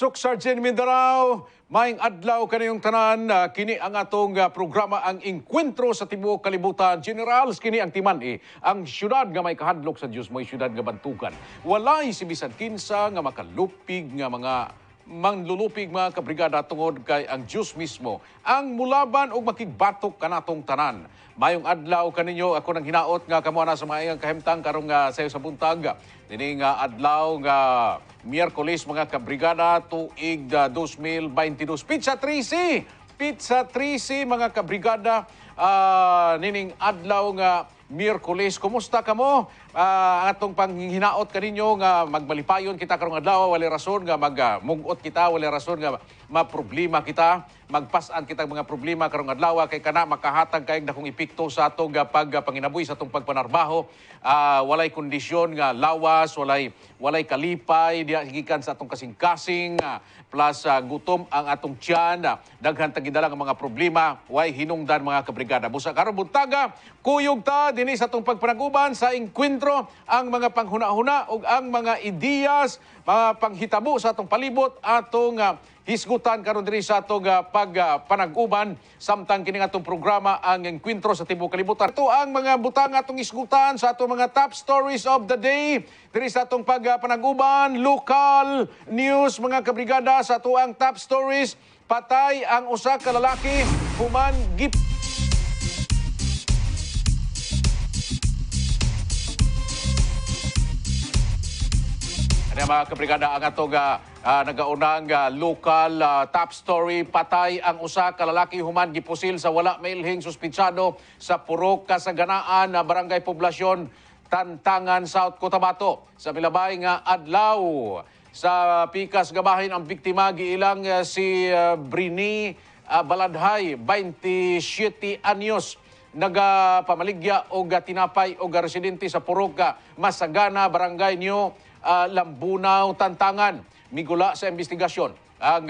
Pagsok Sergeant Mindanao, maing adlaw kaniyong tanan, kini ang atong programa ang Encuentro sa Tibuok Kalibutan. Generals, kini ang timan ang syudad nga may kahadlok sa Dios, may syudad nga bantugan. Walay si bisan kinsa nga makalupig nga mga manlulupig mga kabrigada tungod kay ang Diyos mismo ang mulaban o makigbatok kanatong tanan. Mayong adlaw kaninyo ako nang hinaot nga kamo na sa mga kahimtang karong sayo sa buntag. Dini nga adlaw nga Miyerkules mga kabrigada tuig 2022. Pizza 3C mga kabrigada nining adlaw nga Miyerkules. Kumusta kamo? Atong panghinaot kaninyo nga magmalipayon kita karong adlaw, wala rason nga magmugot kita, wala rason nga maproblema kita, magpasan kita mga problema karong adlaw kay kana makahatag kay dakong epekto sa atong pagpanginabuhi sa atong pagpanarbaho. Walay kondisyon nga lawas, walay kalipay diya gikan sa atong kasing-kasing plus gutom ang atong tiyan, daghan tagidala nga mga problema, way hinungdan mga kabrigada. Busa karon buntaga, kuyog ta dinhi sa atong pagpanag-uban sa Encuentro ang mga panghuna-huna ug ang mga ideyas, mga panghitabo sa atong palibot atong hisgutan karon diri sa atong pagpanag-uban samtang kini atong programa ang Encuentro sa Tibuok Kalibutan. Ito ang mga butang atong isgutan sa atong mga top stories of the day diri sa atong pagpanag-uban, local news mga kabrigada. Sa ato ang top stories, patay ang usa ka lalaki human gip mga kabrigada, ang atong nagaunang local top story, patay ang usa ka lalaki human gipusil sa wala mailhing suspitsado sa Purok Kasaganaan, Barangay Poblasyon, Tantangan, South Cotabato. Sa milabay nga adlaw sa pikas gabahin ang biktima giilang si Brini Baladhay, 27 anyos. Nagapamaligya o tinapay o residente sa Purok Masagana, Barangay New Lambunaw, Tantangan. Migula sa investigasyon ang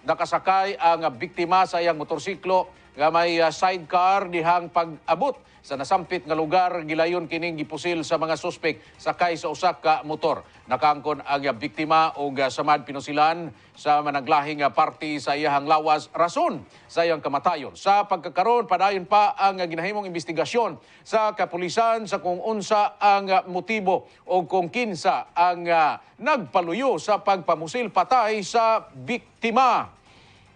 nakasakay ang biktima sa iyang motorsiklo nga may sidecar dihang pag-abot sa nasampit nga lugar. Gilayon kining gipusil sa mga suspek sakay sa usa ka motor. Nakaangkon ang biktima og samad pinusilan sa managlahing party sa iyang lawas rason sa iyang kamatayon. Sa pagkakaroon padayon pa ang ginahimong investigasyon sa kapulisan sa kung unsa ang motibo o kung kinsa ang nagpaluyo sa pagpamusil patay sa biktima.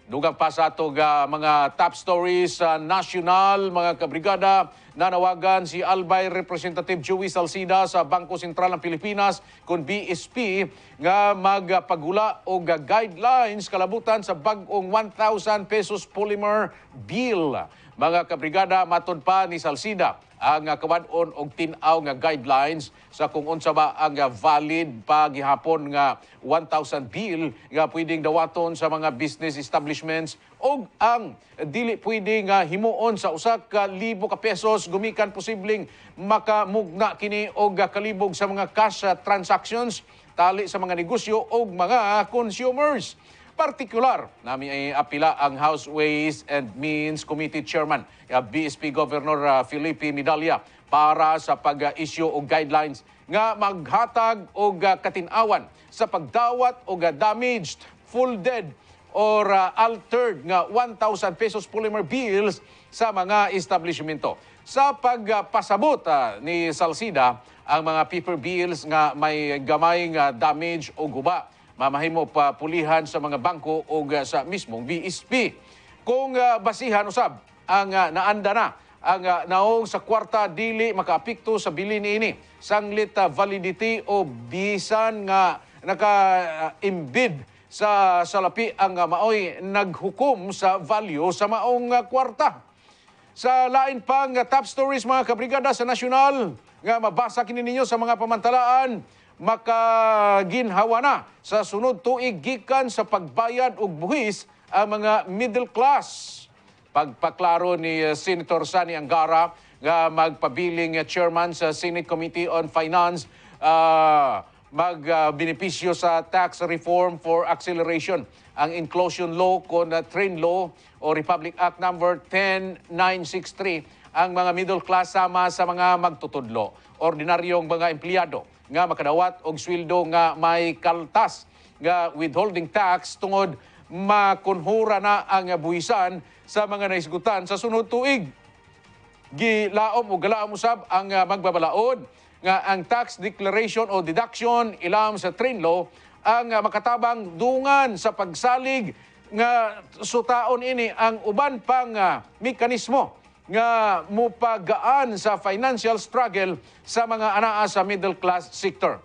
Dugang pa sa atong mga top stories sa national, mga kabrigada, nanawagan si Albay Representative Joey Salcida sa Bangko Sentral ng Pilipinas kung BSP nga magpagula o guidelines kalabutan sa bag-ong 1,000 pesos polymer bill. Mga kabrigada, matod pa ni Salcida ang kawan-on og tin-aw nga guidelines sa kung unsa ba ang valid pa gihapon nga 1,000 bill nga pwedeng dawaton sa mga business establishments og ang dili pwede nga himuon sa usa ka libo ka pesos gumikan posibleng makamugna kini og kalibog sa mga cash transactions tali sa mga negosyo og mga consumers. Partikular, namin ay apila ang House Ways and Means Committee Chairman, BSP Governor Felipe Medalla, para sa pag-issue og guidelines nga maghatag og katin-awan sa pagdawat og damaged, folded, or altered nga 1,000 pesos polymer bills sa mga establishmento. Sa pagpasabot ni Salcida, ang mga paper bills nga may gamay nga damage o guba, mamahimo pa pulihan sa mga bangko o sa mismong BSP. Kung basihan usab ang naanda na ang naong sa kwarta dili makaapekto sa bili niini sanglit validity o bisan nga naka-embed sa salapi ang maoy naghukom sa value sa maong kwarta. Sa lain pang top stories mga kabrigada sa nasyonal nga mabasa kini ninyo sa mga pamantalaan, makaginhawa na sa sunod tuig gikan sa pagbayad og buhis ang mga middle class. Pagpaklaro ni Senator Sani Angara nga magpabiling chairman sa Senate Committee on Finance, magbenepisyo sa tax reform for acceleration ang inclusion law kon train law o Republic Act number 10963 ang mga middle class sama sa mga magtutudlo, ordinaryong mga empleyado nga makadawat og sweldo nga may kaltas. nga withholding tax tungod makunhura na ang buhisan sa mga naisgutan sa sunod tuig. Gilaom o galaom usab ang magbabalaod nga ang tax declaration o deduction ilam sa train law ang makatabang dungan sa pagsalig nga sutaon ini ang uban pang mekanismo nga mupagaan sa financial struggle sa mga anaa sa middle class sector.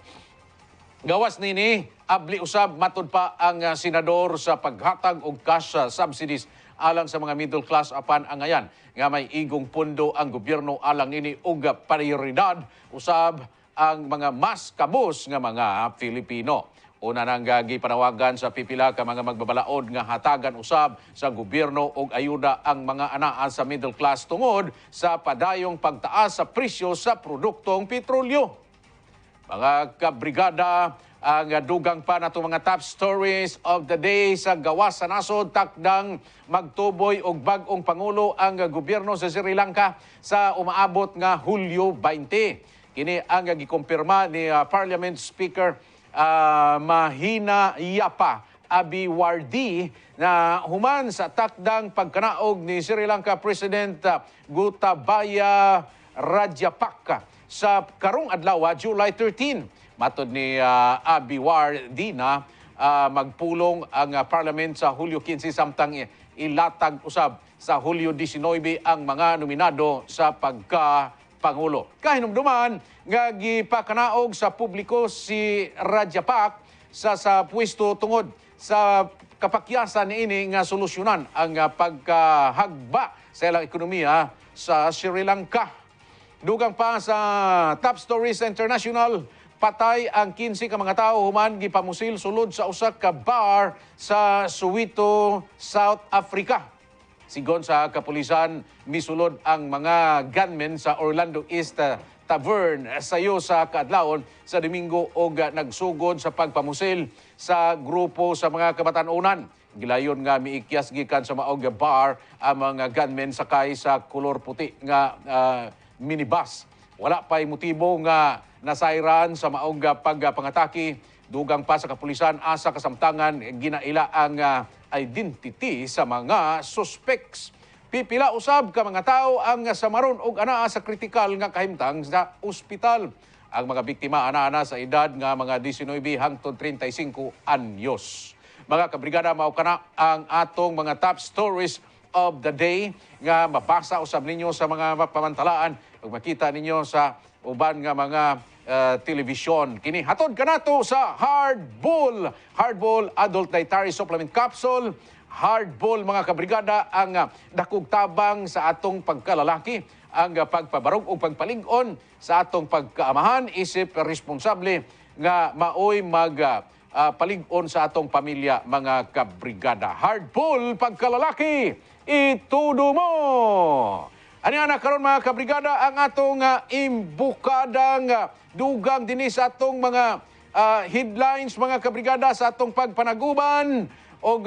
Gawas nini, abli usab matud pa ang senador sa paghatag og cash subsidies alang sa mga middle class apan angayan nga may igong pondo ang gobyerno alang nini og prioridad usab ang mga mas kabus nga mga Pilipino. Una nang gipanawagan sa pipila ka mga magbabalaod nga hatagan usab sa gobyerno og ayuda ang mga anaa sa middle class tungod sa padayong pagtaas sa presyo sa produktong petrolyo. Mga kabrigada, ang dugang pa na mga top stories of the day sa gawas sa nasod, takdang magtuboy og bag-ong pangulo ang gobyerno sa Sri Lanka sa umaabot nga Hulyo 20. Kini ang gikumpirma ni Parliament Speaker Mahina Yapa Abiwardi na human sa takdang pagkanaog ni Sri Lanka President Gotabaya Rajapaksa sa karong adlaw, July 13. Matod ni Abiwardi na magpulong ang Parliament sa Hulyo 15 samtang ilatag usab sa Hulyo 19 ang mga nominado sa pagka-pangulo. Kahinumduman nga gipakanaog sa publiko si Rajapaksa sa pwesto tungod sa kapakyasan niini nga solusyonan ang pagkahagba sa ilang ekonomiya sa Sri Lanka. Dugang pa sa Top Stories International, patay ang 15 ka mga tao human gipamusil sulod sa usa ka bar sa Soweto, South Africa. Sigon sa kapulisan, misulod ang mga gunmen sa Orlando East Tavern sayo sa kaadlawon sa Domingo og nagsugod sa pagpamusil sa grupo sa mga kabatan-unan. Gilayon nga miikyas gikan sa maog bar ang mga gunmen sakay sa kulor puti nga minibus. Wala pa'y motibo nga nasayran sa maong pagpangatake. Dugang pa sa kapulisan asa kasamtangan ginaila ang identity sa mga suspects. Pipila usab ka mga tao ang samaron og anaa sa kritikal nga kahimtang sa ospital. Ang mga biktima ana sa edad nga mga 19 hangtod 35 anyos. Mga kabrigada, mao kana ang atong mga top stories of the day nga mabasa usab ninyo sa mga pamantalaan ug makita ninyo sa uban nga mga telebisyon. Kini hatod kanato sa Hardball Adult Dietary Supplement Capsule. Hardball mga kabrigada ang dakog tabang sa atong pagkalalaki, ang pagpabarog o pagpalig-on sa atong pagkaamahan, isip responsable nga maoy palig-on sa atong pamilya mga kabrigada. Hardball pagkalalaki, itudo mo! Ani ana karon mga kabrigada ang atong imbukadang dugang dinhi sa atong mga headlines mga kabrigada sa atong pagpanaguban. Og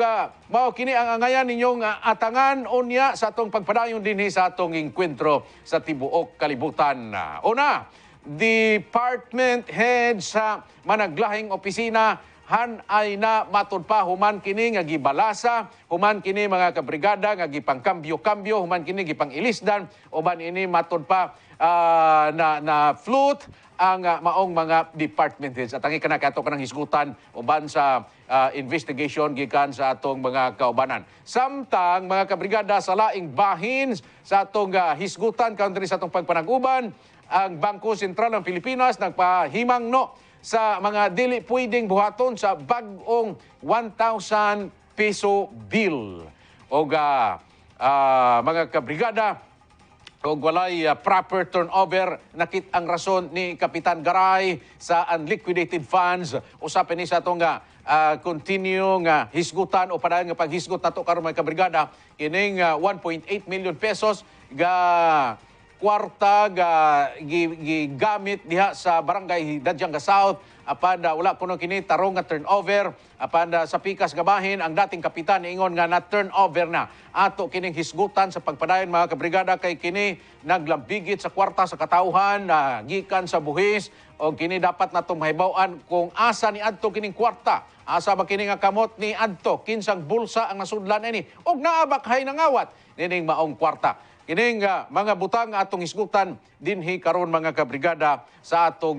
mao kini ang angayan ninyong atangan unya sa atong pagpadayon dinhi sa atong engkwentro sa tibuok kalibutan. Una, department head sa managlahing opisina ay na matud pa human kini nga gibalasa, human kini mga kabrigada nga gipangkambyo-kambyo, human kini gipangilisdan, uban ini matud pa na flute ang maong mga department heads. At ang ikanakato kanang hisgutan uban sa investigation gikan sa atong mga kaubanan. Samtang mga kabrigada sa laing bahin sa atong hisgutan country sa atong pagpanaguban, ang Bangko Sentral ng Pilipinas nagpahimangno sa mga dili pwedeng buhaton sa bag-ong 1,000 peso bill. O mga kabrigada, o walay proper turnover, nakit ang rason ni Kapitan Garay sa unliquidated funds. Usapin ni sa itong continue nga hisgutan o padayon nga paghisgot nato karon mga kabrigada, ining 1.8 million pesos ga kwarta gigamit diha sa barangay Dadyanga South apan wala kuno kini tarong nga turnover apan sa pikas gabahin ang dating kapitan ingon nga na turnover na ato kining hisgutan sa pagpadayon mga kabrigada kay kini naglambigit sa kwarta sa katawhan gikan sa buhis o kini dapat natong mahibaw-an kung asa ni adto kining kwarta. Asa ba kini nga kamot ni adto kinsang bulsa ang nasudlan ini ug naabakhay nangawat nining maong kwarta. Kining mga butang atong hisgutan dinhi karon mga kabrigada sa atong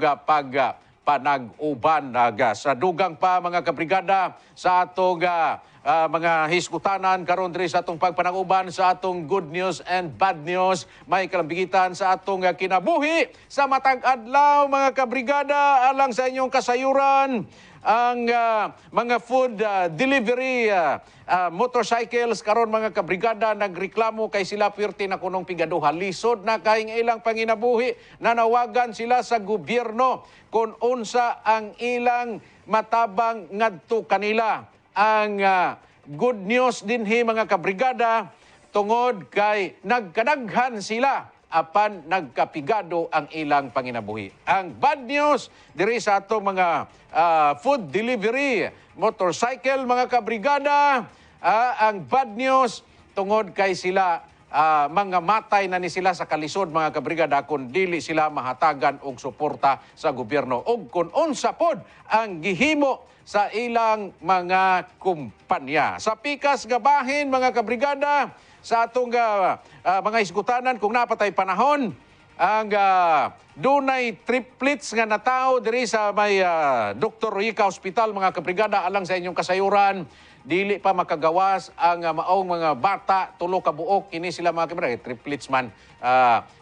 panag-uban sa dugang pa mga kabrigada sa atong mga hisgutanan karon diri sa atong pagpanag-uban sa atong good news and bad news. May kalambigitan sa atong kinabuhi sa matag adlaw mga kabrigada alang sa inyong kasayuran ang mga food delivery motorcycles karon mga kabrigada nagreklamo kay sila pirti na kunong pigaduha lisod na kay ilang panginabuhi nanawagan sila sa gobyerno kung unsa ang ilang matabang ngadto kanila. Ang good news dinhi mga kabrigada tungod kay nagkadaghan sila apan nagkapigado ang ilang panginabuhi. Ang bad news diri sa atong mga food delivery motorcycle mga kabrigada, ang bad news tungod kay sila mga matay na ni sila sa kalisod mga kabrigada kung dili sila mahatagan og suporta sa gobyerno ug kung unsa pod ang gihimo sa ilang mga kumpanya. Sa pikas gabahin mga kabrigada sa atong mga isgutanan kung napatay panahon ang dunay triplets nga natawo diri sa may Dr. Royca Hospital mga kabrigada alang sa inyong kasayuran dili pa makagawas ang maong mga bata tulo ka buok kini sila mga kabrigada triplets man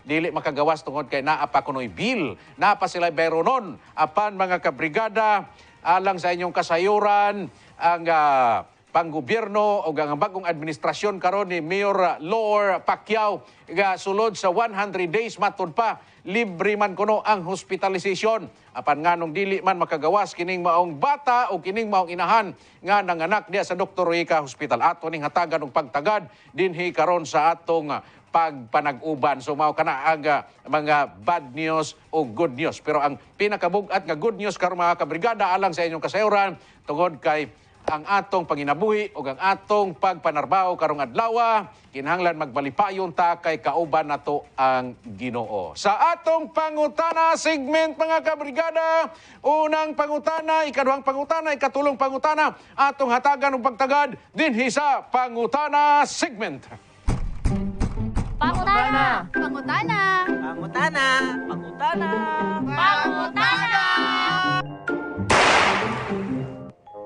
dili makagawas tungod kay naa pa kunoy bill naa pa sila bayronon apan mga kabrigada alang sa inyong kasayuran ang panggobyerno o ang bagong administrasyon karon ni Mayor Lor Pacquiao sulod sa 100 days matud pa libre man kuno ang hospitalization apan nganong dili man makagawas kining maong bata o kining maong inahan nga nanganak diya sa Dr. Royca Hospital ato ning hatagan og pagtagad dinhi karon sa atong pagpanag-uban. So mao kana ang mga bad news o good news. Pero ang pinakabug-at nga good news karon mga kabrigada alang sa inyong kasayuran tungod kay ang atong panginabuhi o ang atong pagpanarbaho karong adlaw kinahanglan magbalipayon ta kay kauban nato ang Ginoo. Sa atong pangutana segment mga kabrigada, unang pangutana, ikaduhang pangutana, ikatulong pangutana, atong hatagan og pagtagad dinhi sa pangutana segment. Pangutana! Pangutana! Pangutana! Pangutana! Pangutana!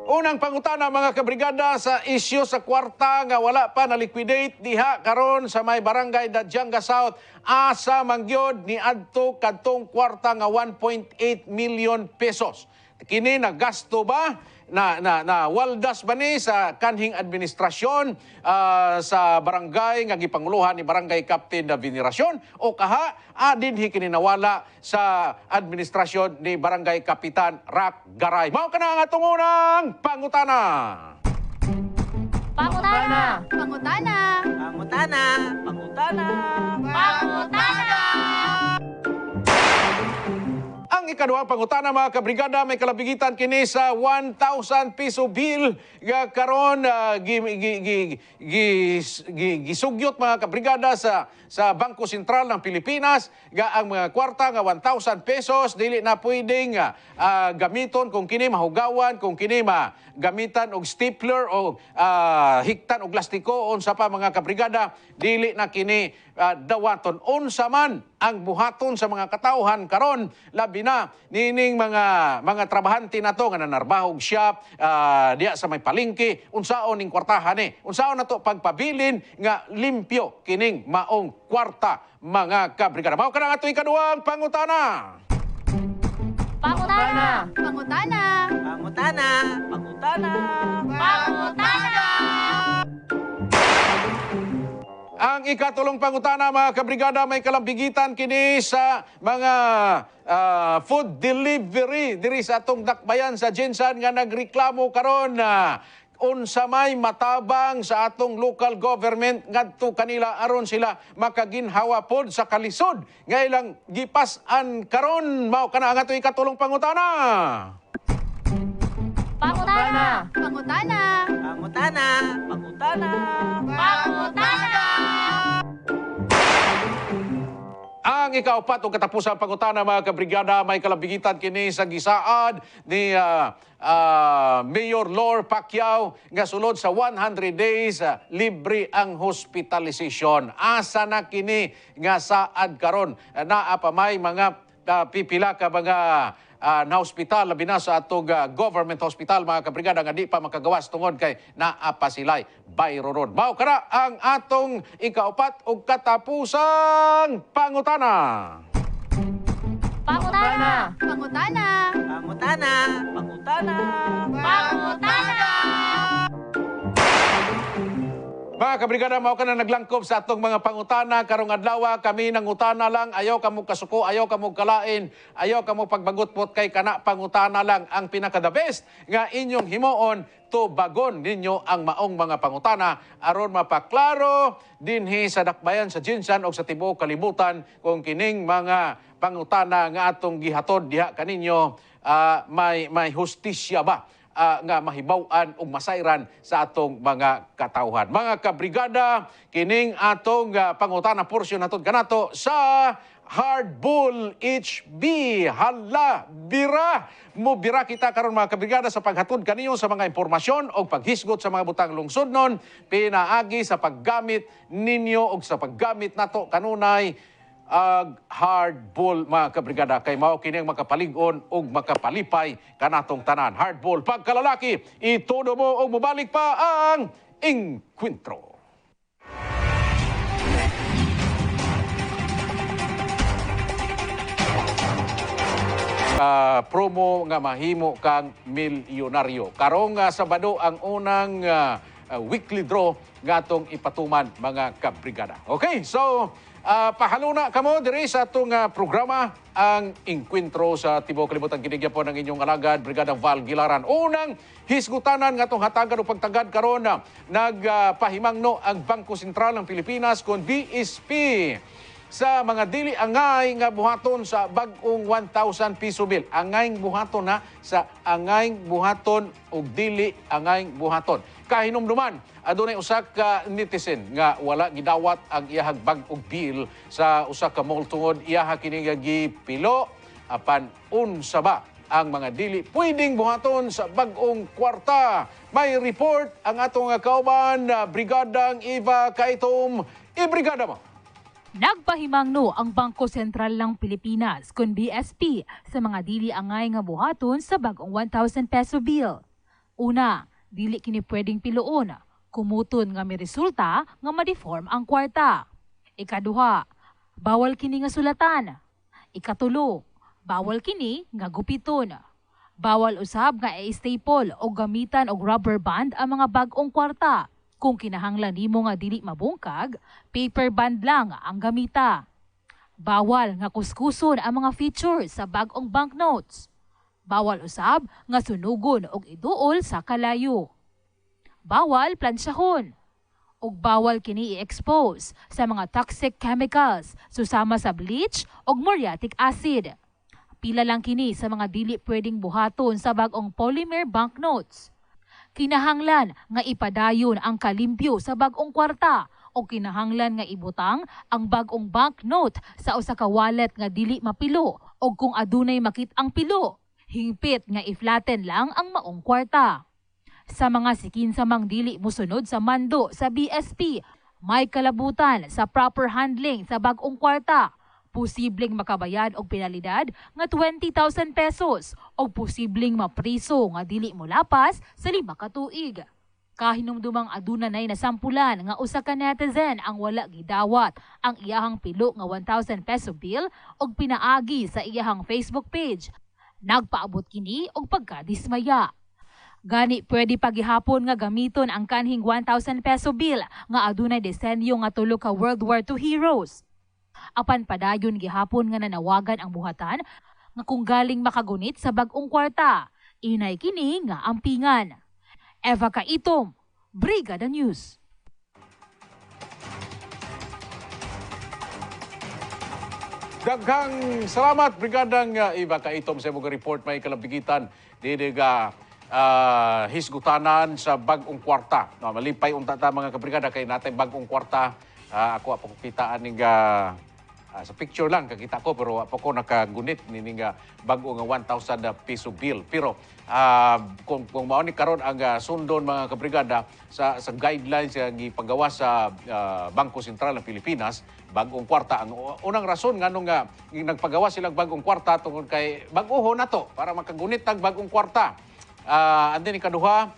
Unang pangutana mga kabrigada sa isyu sa kwarta nga wala pa na liquidate diha karon sa may barangay Dadyanga South asa mangyod ni adto kadtong kwarta nga 1.8 million pesos. Kini nagasto ba na waldas ba ni sa kanhing administrasyon sa barangay nga gipanguluhan ni Barangay Captain na Veneracion o kaha dinhi kini nawala sa administrasyon ni Barangay Kapitan Rack Garay. Mao kana ang atong unang pangutana. Pangutana! Pangutana! Pangutana! Pangutana! Pangutana! Ang ikaduhang pangutana mga kabrigada may kalabigitan kini sa 1,000 piso bill nga karon gisugyot mga kabrigada sa Bangko Sentral ng Pilipinas nga ang mga kwarta nga 1,000 pesos dili na pwedeng gamiton kung kini mahugawan kung kini gamitan og stapler o hiktan og plastiko unsa pa mga kabrigada dili na kini dawaton unsa man ang buhaton sa mga katawhan karon labi na nining mga trabahante nato nga nanarbahog shop diya sa may palengke unsaon ning kwartahan unsaon nato pagpabilin nga limpyo kining maong kwarta mga kabrigada. Mao kana ato ikaduhang pangutana. Pangutana! Pangutana! Pangutana! Pangutana! Pangutana! Ang ikatulong pangutana mga kabrigada may kalambigitan kini sa mga food delivery diri sa atong dakbayan sa Jinsan nga nagreklamo karon unsa may matabang sa atong local government ngadto kanila aron sila makaginhawa pod sa kalisod nga ilang gipas-an karon. Mao kana ang atong ikatulong pangutana. Pangutana. Pangutana. Pangutana. Pangutana. Pangutana. Ang ikaapat o katapusang pangutana mga kabrigada, may kalabigitan kini sa gisaad ni Mayor Lor Pacquiao nga sulod sa 100 days libre ang hospitalization. Asa na kini nga saad karon? Naa pa may mga pipila ka mga na hospital, labi na sa atong government hospital mga kabrigada nga di pa makagawas tungod kay naa pa sila'y bayro ron. Mao kara ang atong ikaapat o katapusang pangutana. Pangutana. Pangutana. Pangutana. Pangutana. Pangutana. Mga kabrigada, mao ka na naglangkob sa atong mga pangutana karong adlaw. Kami nangutana lang, ayaw kamo kasuko, ayaw kamo kalain, ayaw kamo pagbagutpot kay kana pangutana lang ang pinaka the best nga inyong himuon to bagon ninyo ang maong mga pangutana aron mapaklaro dinhi sa dakbayan sa Jinsan o sa tibuok kalibutan kung kining mga pangutana nga atong gihatod diha kaninyo may hustisya ba nga mahibaw-an ug masayran sa atong mga katawhan. Mga kabrigada, kining atong pangutana porsyon naton kanato sa Hardball HB. Hala, bira! Mubira kita karon mga kabrigada sa paghatod kaniyo sa mga impormasyon o paghisgot sa mga butang lungsod pinaagi sa paggamit ninyo o sa paggamit nato kanunay hardball mga kabrigada kay mao kini ang makapalig-on ug makapalipay kanatong tanan. Hardball pagkalalaki, itudo mo og mobalik pa ang Encuentro. Promo nga mahimo kang milyonaryo. Karong Sabado ang unang weekly draw nga atong ipatuman mga kabrigada. Okay, so pahaluna kamo diri sa atong programa ang Encuentro sa tibuok kalibutan. Kinigya po ng inyong alagad Brigada Val Gilaran. Unang hisgutanan nga atong hatagan o pagtagad karon nagpahimangno ang Bangko Sentral ng Pilipinas kon BSP sa mga dili angay nga buhaton sa bag-ong 1,000 piso bill. Angay buhaton sa angay buhaton ug dili angay buhaton. Kahinumduman, adunay usa ka netizen nga wala gidawat ang iyahang bag-ong bill sa usa ka mall tungod iyaha kini nga gipilo apan unsa ba ang mga dili pwedeng buhaton sa bag-ong kwarta. May report ang atong kauban Brigadang Eva Kaitom. Ibrigada mo. Nagpahimangno ang Bangko Sentral ng Pilipinas kun BSP sa mga dili angay nga buhaton sa bag-ong 1,000 peso bill. Una, dili kini pwedeng piloon, kumuton nga may resulta nga ma-deform ang kwarta. Ikaduha, bawal kini nga sulatan. Ikatulo, bawal kini nga gupiton. Bawal usab nga i-staple o gamitan og rubber band ang mga bag-ong kwarta. Kung kinahanglan nimo nga dili mabungkag, paper band lang ang gamita. Bawal nga kuskuson ang mga features sa bag-ong banknotes. Bawal usab nga sunugon og iduol sa kalayo. Bawal plansyahon. Ug bawal kini i-expose sa mga toxic chemicals susama sa bleach ug muriatic acid. Pila lang kini sa mga dili pwedeng buhaton sa bag-ong polymer banknotes. Kinahanglan nga ipadayon ang kalimpyo sa bag-ong kwarta o kinahanglan nga ibutang ang bag-ong banknote sa usa ka wallet nga dili mapilo o kung adunay makit-ang pilo, hingpit nga i-flatten lang ang maong kwarta. Sa mga sikinsamang dili musunod sa mando sa BSP, may kalabutan sa proper handling sa bag-ong kwarta. Posibleng makabayad og penalidad nga 20,000 pesos o posibleng mapriso nga dili molapas sa 5 ka tuig. Kahinumdumang aduna nay nasampulan nga usa ka netizen ang wala gidawat ang iyahang pilo nga 1,000 peso bill og pinaagi sa iyahang Facebook page. Nagpaabot kini og pagkadismaya. Gani pwede pagihapon nga gamiton ang kanhing 1,000 peso bill nga adunay disenyo nga tulo ka World War II heroes. Apan padayon gihapon nga nanawagan ang buhatan nga kung galing makagunit sa bag-ong kwarta, inay kini nga ampingan. Eva Kaitom, Brigada News. Daghang salamat, Brigadang Eva Kaitom sa mga report may kalabigitan didiga hisgutanan sa bagong kwarta. No, malipay unta ta mga kabrigada kay natay bagong kwarta. Ako apo kitaan ning sa picture lang kakita ko pero apo ko nakagunit ning bagong 1,000 piso bill. Pero kung mao ni karon ang sundon mga kabrigada sa guidelines nga gipagawa sa Bangko Sentral ng Pilipinas, bagong kwarta ang unang rason nganong nga nagpagawa sila bagong kwarta tungod kay bag-oho nato para makagunit tag bagong kwarta. Andi ni kaduha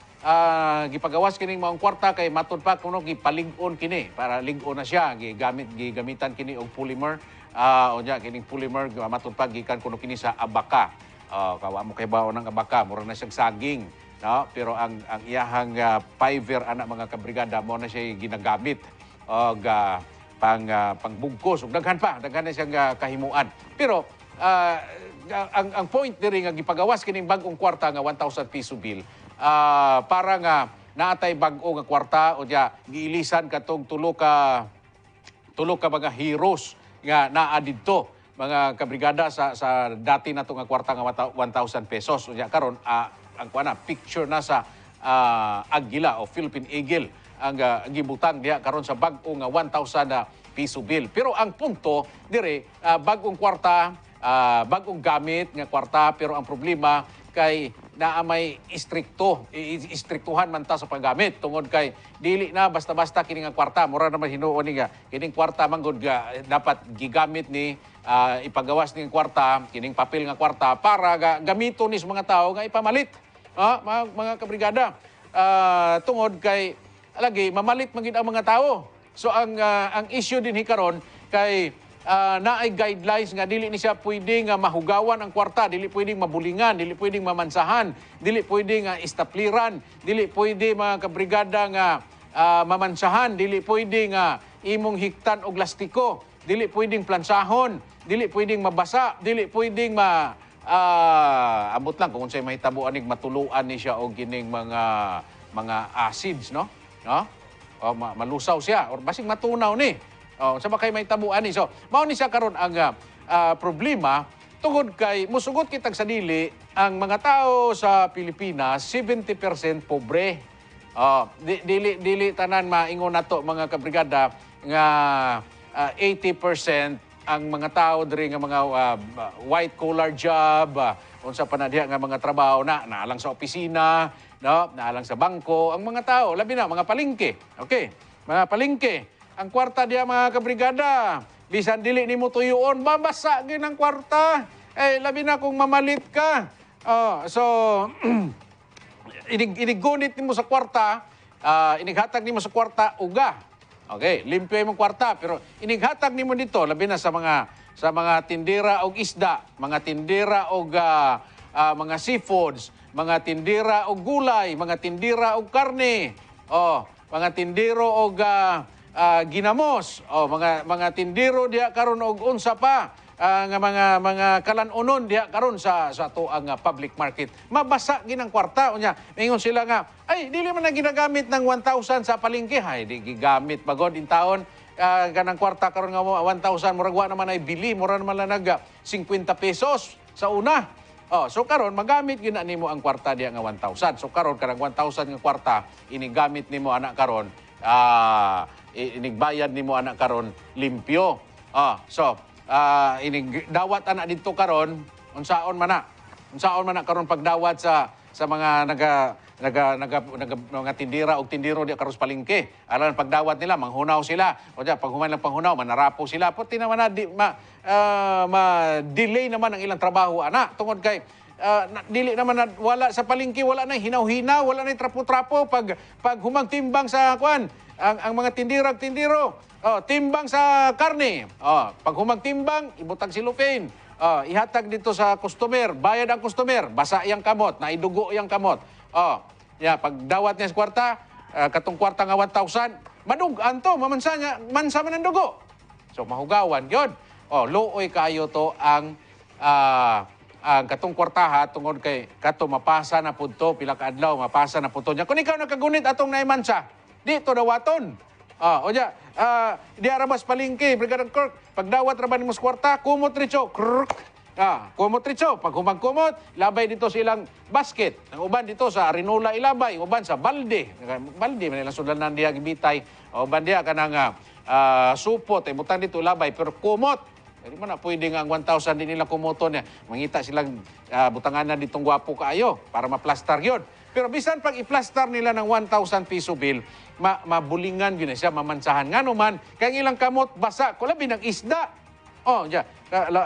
gipagawas kining maong kwarta kay matud pa kuno gipalig-on kini para lig-on na siya gigamitan kini og polymer unya kining polymer matud pa gikan kuno kini sa abaka. Kawa mo kay baon ng abaka mura na siyang saging, no? Pero ang iyahang fiber ana mga kabrigada mo na siya ginagamit og pangbugkos ug daghan na siyang kahimuan. Pero ang point diri nga gipagawas kining bag-ong kwarta nga 1,000 piso bill para nga naatay bag-o nga kwarta o diya giilisan katong tulo ka mga heroes nga naa didto mga kabrigada sa dati nato nga kwarta nga 1,000 pesos o diya karon ang kuana picture na sa Agila o Philippine Eagle ang gibutang diya karon sa bag-o nga 1,000 piso bill. Pero ang punto dire bag-ong kwarta bagong gamit nga kwarta pero ang problema kay naa may istriktuhan man ta sa paggamit tungod kay dili na basta-basta kini nga kwarta mura naman hinuon ni nga kining kwarta manggod dapat gigamit ni ipagawas ning kwarta kining papel nga kwarta para gamiton ni sa mga tao nga ipamalit mga kabrigada tungod kay lagi mamalit man gid ang mga tao. So ang issue din hikaron kay naay guidelines nga dili ni siya pwedeng mahugawan ang kwarta, dili pwedeng mabulingan, dili pwedeng mamansahan, dili pwedeng istapliran, dili pwede mga kabrigada nga mamansahan, dili pwedeng imong hiktan og lastiko, dili pwedeng plansahon, dili pwedeng mabasa, dili pwedeng amot lang kung unsay mahitabuan ning matuluan ni siya og kining mga acids, no? O malusaw siya or basig matunaw ni. Sa kay may tabuan ni. So, mao ni siya karon ang problema tungod kay musugot kitag sa dili ang mga tao sa Pilipinas 70% pobre. Dili tanan maingon nato mga kabrigada nga 80% ang mga tao diri nga mga white collar job, unsa pa na diha nga mga trabaho naalang sa opisina, no, naalang sa bangko, ang mga tao labi na mga palengke. Okay, mga palengke. Ang kwarta diya mga kabrigada, bisan dili nimo tuyoon, babasa gyud ang kwarta. Labi na kung mamalit ka. So inigunit nimo sa kwarta, inighatag nimo sa kwarta uga. Okay, limpyo imong kwarta pero inighatag nimo dito labi na sa mga tindera og isda, mga tindera og mga seafoods, mga tindera og gulay, mga tindera og karne. Mga tindero og ginamos mga tindero diha karon og unsa pa nga mga kalanunon diha karon sa tuang public market mabasa ginang kwarta unya mingon sila nga ay dili man na ginagamit ng 1,000 sa palengke hay di gigamit bagod in taon kanang kwarta karon nga 1,000 murag wa naman ay bili mura naman lang nag 50 pesos sa una. So karon magamit gina nimo ang kwarta diha nga 1,000. So karon kanang 1,000 nga kwarta inigamit nimo anak karon inigbayad nimo anak karon limpyo. Inigdawat anak dito karon unsaon man na karon pagdawat sa mga mga tindira og tindiro di karon sa palengke. Alam pagdawat nila manghunaw sila. O diya pag human lang panghunaw manarapo sila. Puti naman na ma-delay naman ang ilang trabaho ana tungod kay dili naman na wala sa palengke wala na hinaw-hinaw, wala na trapo-trapo pag humang timbang sa kwan ang mga tindiro timbang sa karne. Pag humang timbang ibutang silupin. Ihatag dito sa customer, bayad ang customer, basa yang kamot, naidugo yang kamot. Pag dawat niya sa kwarta, katong kwarta nga 1,000, madugan to, mansa man ang dugo. So mahugawan, yun. Looy kayo to ang ang katong kwartaha tungod kay kato mapasa na punto pila ka adlaw mapasa na punto nya. Kung ikaw nakagunit atong naimansa, di to dawaton. Onya, di arabas palingki, Brigada Kirk, pagdawat ra ba nimo sa kwarta, kumot richo. Kumot richo, pag humagkumot, labay dito sa ilang basket. Ang uban dito sa arinola ilabay, uban sa balde. Balde man ilang sudanan diha gibitay. Uban diha kanang supot, butang dito labay pero kumot. Di man na pwede nga ang 1,000 din nila kumoton niya. Mangita silang butanganan ditong gwapo kaayo para maplastar yun. Pero bisan pag i-plaster nila ng 1,000 piso bill, mabulingan yun na siya, mamansahan. Nga naman, kaya ilang kamot basa, kulabi ng isda.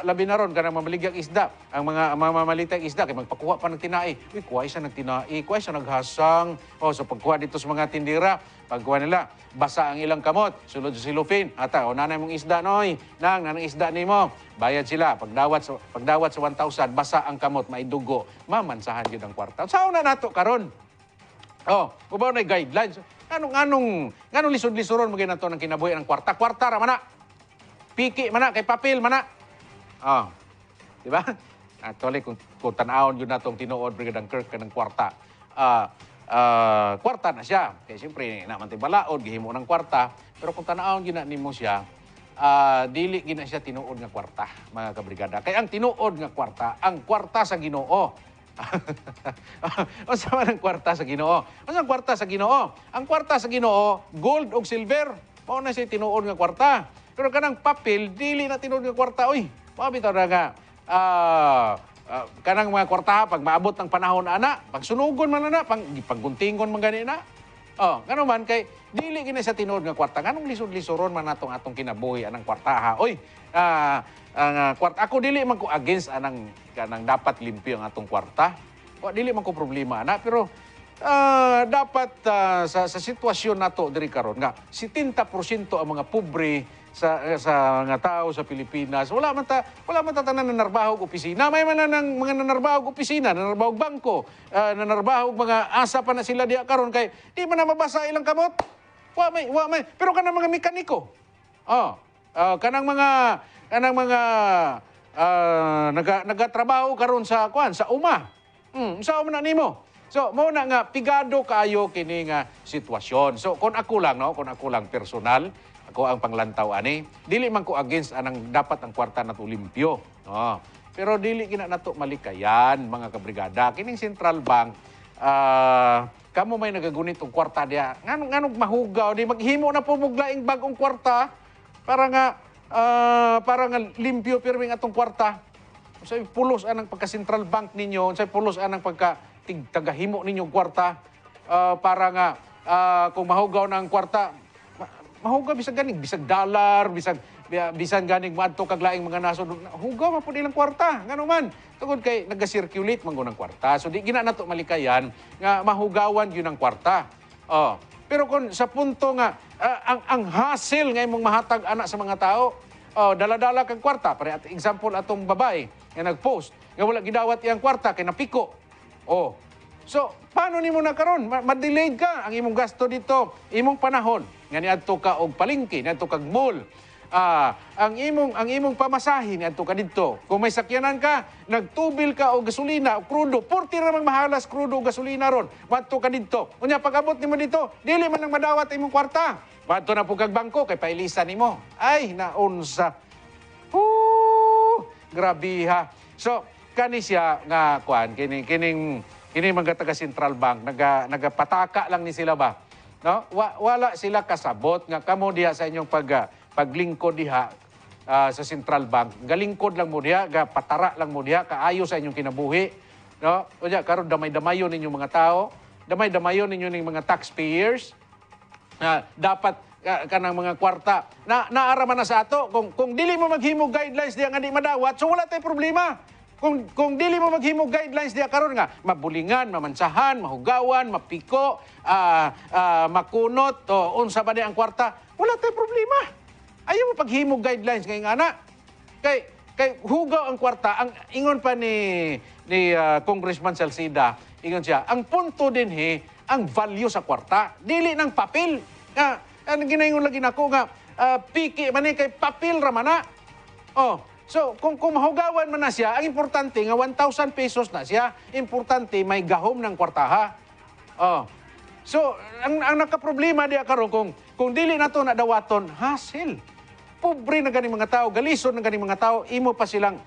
Labi na ron, kanang mamaligyang isda. Ang mga mamalitang isda, kaya magpakuha pa ng tinai. Uy, kuha siya ng tinai, kuha siya naghasang. So pagkuha dito sa mga tindira, pagkuha nila, basa ang ilang kamot, sulod sa silupin. Ata, nanay mong isda, noy. Nanang isda ni mo. Bayad sila. Pagdawat sa 1,000, basa ang kamot, maidugo. Mamansahan yun ang kwarta. Saan na nato karon? Ubaw na guidelines. Anong lisod-lisoron mo ginato ng kinabuhi ng kwarta? Kwarta ra mana. Piki mana, kay papel mana. Di ba? Actually, kung tanawon yun natong tinuod, Brigada Kirk, kanang kwarta. Kwarta na siya. Kaya siyempre, naman tayo balaod, gihimo ng kwarta. Pero kung tanawon yun na nimo siya, dili gina siya tinuod nga kwarta, mga kabrigada. Kaya ang tinuod nga kwarta, ang kwarta sa Ginoo. Unsa man ang kwarta sa Ginoo? Unsa ang kwarta sa Ginoo? Ang kwarta sa Ginoo, gold ug silver. Mao na siya tinuod nga kwarta. Pero kanang papel, dili na tinuod nga kwarta. Uy, mabitaw na nga. Kanang mga kwartaha, pag maabot ng panahon ana, pag sunugon man na, pagguntingon man gani na. Gano man kay dili gina sa tinuod nga kwarta. Ganong lisod-lisoron man atong kinabuhi anang kwartaha. Oy, kwarta ako dili man ko against anang kanang dapat limpyo ang atong kwarta. Dili man ko problema ana, pero dapat sa sitwasyon nato diri karon nga 70% ang mga pobre sa nga tao sa Pilipinas. Wala man ta tanan nanarbahog opisina. May man nang mga nanarbahog opisina, nanarbahog bangko, nanarbahog mga asa pa na sila diha karon kay di man na mabasa ilang kamot. Wa may. Pero kanang mga mekaniko. Kanang mga nagatrabaho karon sa uma. Sa uma na nimo. So, mo na nga pigado kaayo kini nga sitwasyon. So, kung ako lang personal, ako ang panglantaw ani, dili man ko against anang dapat ang kwarta nato limpyo. Pero dili gina nato malikayan, mga kabrigada. Kining Central Bank, kamo may nagagunit og kwarta diya. Nganong mahugaw di maghimo na po muglaing bagong kwarta para nga limpyo pirming atong kwarta. Unsay pulos anang pagka Central Bank ninyo, unsay pulos anang pagka tagahimo ninyong kwarta para nga kung mahugaw na ang kwarta, mahugaw bisag ganing, bisag dollar, bisag ganing madto kag laing mga nasod, hugaw man pud ilang kwarta, ngano man. Tungod kay naga-circulate man ang kwarta. So di gina nato malikayan nga mahugawan yun ang kwarta. Pero kung sa punto nga ang hassle nga imong mahatag ana sa mga tao, dala-dala kag kwarta, pare at example atong babae nga nag-post nga wala gidawat iyang kwarta kay napiko. So, paano nimo na karon? Ma-delayed ka ang imong gasto dito, imong panahon. Nga niadto ka og palengke, niadto kag mall. Ang imong pamasahe niadto ka dito. Kung may sakyanan ka, nagtubil ka og gasolina o krudo, 40 ra mang mahalas krudo o gasolina ron. Madto ka dito. Unya pag-abot nimo dito, dili man nang madawat imong kwarta. Madto na pug kag bangko kay pailisan nimo. Ay, naunsa. Grabe ha. So, kani siya nga kuan kining mga taga Central Bank nagapataka lang ni sila ba, no? Wala sila kasabot nga kamo diha sa inyong paglingkod diha sa Central Bank, galingkod lang mo diha, patara lang mo diha, kaayo sa inyong kinabuhi, no? Unya karon damay-damayon ninyo mga tao, damay-damayon ninyo ning mga taxpayers. Dapat kanang mga kwarta naaraman na sa ato kung dili mo maghimo guidelines diha nga di madawat, so wala tay problema. Kung dili mo maghimo guidelines diya karon nga mabulingan, mamansahan, mahugawan, mapiko, makunot, unsa ba di ang kwarta, wala tay problema. Ayaw mo paghimo guidelines ngay ana. Kay hugaw ang kwarta, ang ingon pa ni Congressman Salcida, ingon siya, ang punto din ang value sa kwarta, dili ng papel. Ang ginaingon lagi nako nga piki man kay papel ra man na. So, kung mahugawan man na siya, ang importante nga 1,000 pesos na siya, importante may gahom ng kwartaha. Oh. So, ang nakaproblema diya karon kung dili na to nadawaton, hassle. Pobre na ganing mga tao, galisod na ganing mga tao, imo pa silang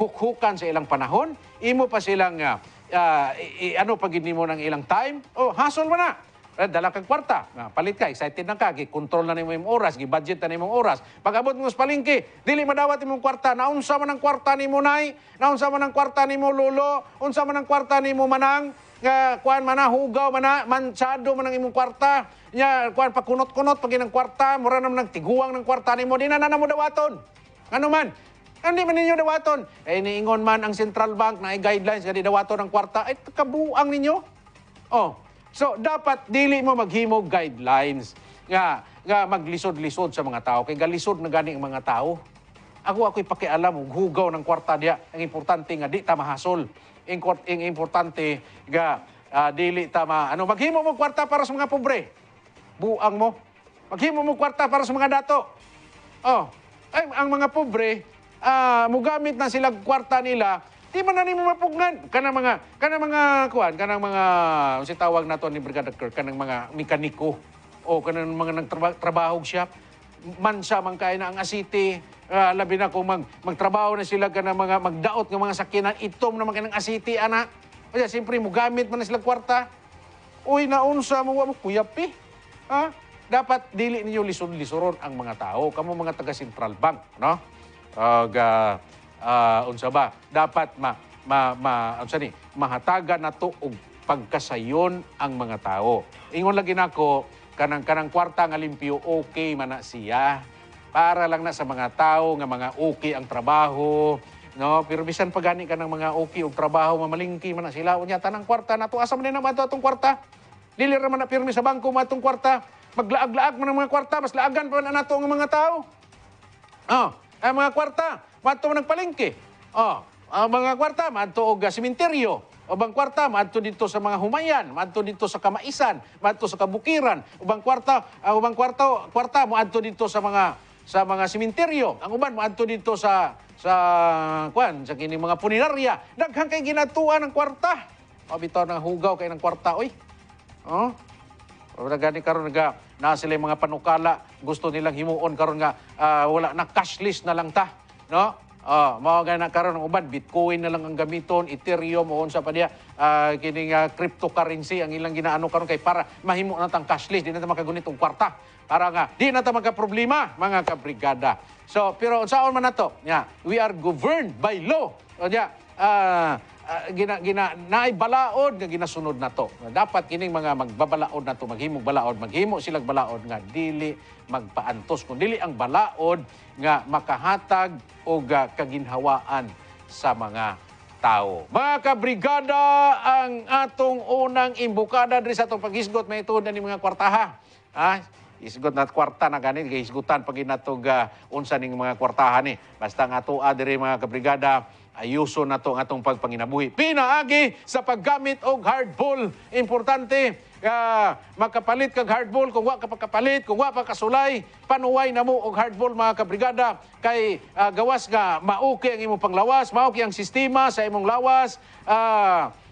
hukhukan sa ilang panahon, imo pa silang ano pagid nimo ng ilang time, hassle man na. Dala kang kwarta, palit ka, excited na ka, gi-control na nimo imong oras, gi-budget na nimong oras. Pag abot mo sa palengke, dili madawat imong kwarta, naunsa man ang kwarta nimo nay, naunsa man ang kwarta nimo lolo, unsa man ang kwarta nimo manang, nga kuan man na hugaw man na, mansyado man ang imong kwarta, nya kuan pakunot-kunot pag inang kwarta, mura naman ng tiguang ng kwarta nimo, di na mo dawaton. Ano man? Hindi man ninyo dawaton. Niingon man ang Central Bank na guidelines nga di dawaton ang kwarta, ay kabuang ninyo. Oh. So, dapat dili mo maghimog guidelines nga maglisod-lisod sa mga tao. Kay galisod na gani ang mga tao. Ako'y pakialam, hugaw ng kwarta diya. Ang importante nga, di ta mahasol. Ang importante nga, dili ta maghimo mo kwarta para sa mga pobre. Buang mo. Maghimo mo kwarta para sa mga dato. Ang mga pobre, mugamit na sila kwarta nila, di man na nimo mapugnan kanang mga si tawag nato ni Brigada Kirk, kanang mga mekaniko o kanang mga nagtrabaho shop, mansa man kay na ang asiti, labi na kung magtrabaho na sila kanang mga magdaot ng mga sakyanan, itom naman kanang asiti ana. Kaya siyempre mugamit man na sila kwarta. Uy, naunsa mo wa mo kuyapi. Dapat dili ninyo lisod-lisoron ang mga tao, kamo mga taga Central Bank, no? Unsa ba dapat mahatagan nato og pagkasayon ang mga tao. Ingon lagi nako kanang kwarta nga limpyo, okay man na siya para lang na sa mga tao nga mga okay ang trabaho, no? Pero bisan pagani kanang mga okay og trabaho mamalingki man na sila, unya tanang kwarta nato asa man na mato atong kwarta, dili ra man na pirmi sa bangko mo atong kwarta, maglaag-laag man ang mga kwarta, mas laagan pa na nato ang mga tao. Ang mga kwarta madto man nagpalengke. Ang mga kwarta madto og sementeryo. Ubang kwarta madto dito sa mga humayan, madto dito sa kamaisan, madto sa kabukiran. Ubang kwarta madto dito sa mga sementeryo. Ang uban madto dito sa kini mga punerarya. Daghang kay ginatuan ng kwarta. Bitaw nang hugaw kay ng kwarta oy. Gani karon na sila mga panukala, gusto nilang himuon karon nga wala na cashless na lang ta. No? Mao na karon ang uban, Bitcoin na lang ang gamiton, Ethereum o unsa pa diya, kining cryptocurrency ang ilang ginaano karon kay para mahimo na tang cashless, di na ta makagunit og kwarta. Para nga di na ta magka-problema mga kabrigada. So pero unsaon man nato? We are governed by law. O diya, naay balaod nga ginasunod nato. Dapat kining mga magbabalaod nato, maghimog balaod, maghimo silang balaod nga dili magpaantos, kun dili ang balaod nga makahatag og kaginhawaan sa mga tao. Mga kabrigada, ang atong unang imbukada diri sa atong paghisgot may tuod na ni mga kwartaha. Isgot na kwarta na ganit, hisgutan pag inatog unsa ning mga kwartahan ni. Basta nga ato diri mga kabrigada, ayuso na to ang atong pagpanginabuhi. Pinaagi sa paggamit og hardball. Importante, makapalit kag hardball. Kung wa ka pagkapalit, kung wa pa kasulay, panuway na mo og hardball mga kabrigada. Kay gawas nga mauki ang imong panglawas, mauki ang sistema sa imong lawas.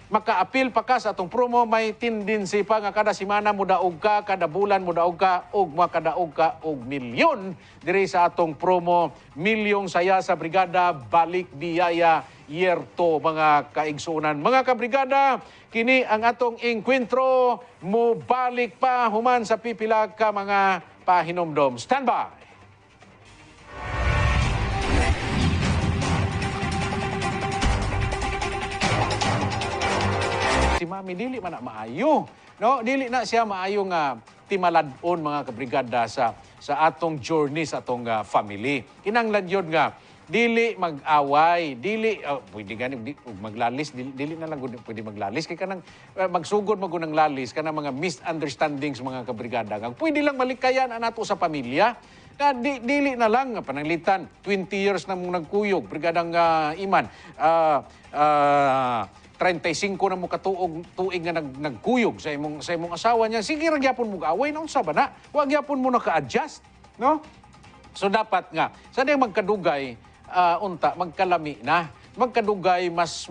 Maka-apil pa ka sa atong promo, may tendency pa nga kada semana mudaog ka, kada bulan mudaog ka, og makadaog ka og milyon diri sa atong promo, milyong saya sa brigada, balik biyaya year 2 mga kaigsunan. Mga kabrigada, kini ang atong enkwentro, mo balik pa human sa pipila ka mga pahinomdom. Stand by! Si Mami dili man na maayo, no? Dili na siya maayo nga timaladon mga kabrigada sa atong journey sa atong family. Kinahanglan yun nga dili mag-away, dili pwede gani maglalis, dili na lang pwede maglalis kay kanang magsugod magunang lalis kanang mga misunderstandings mga kabrigada. Nga pwede lang malikayan nato sa pamilya. Dili na lang pananglitan 20 years na mong nagkuyog brigadang Iman. 35 na mo tuig nga nagkuyog sa imong asawa niya. Sige ra gyapon mo away na unsa ba na? Wa gyapon mo naka-adjust, no? So dapat nga sa diyang magkadugay unta magkalami na magkadugay mas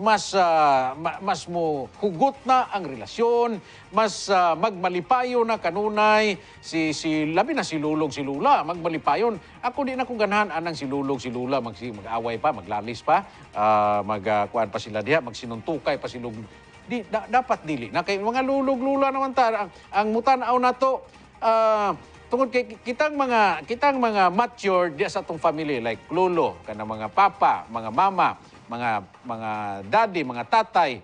mo hugot na ang relasyon, mas magmalipayo na kanunay si labi na si Lulog si Lula magmalipayon. Ako di na ko ganahan anang si Lulog si Lula mag-away pa, maglalis pa, magkuan pa sila diha, magsinuntukay pa si Lulog. Dapat dili na kay mga Lulog Lula naman ta ang mutan-aw nato tungod kay kitang mga mature diya sa atong family like lolo kanang mga papa, mga mama, mga daddy, mga tatay.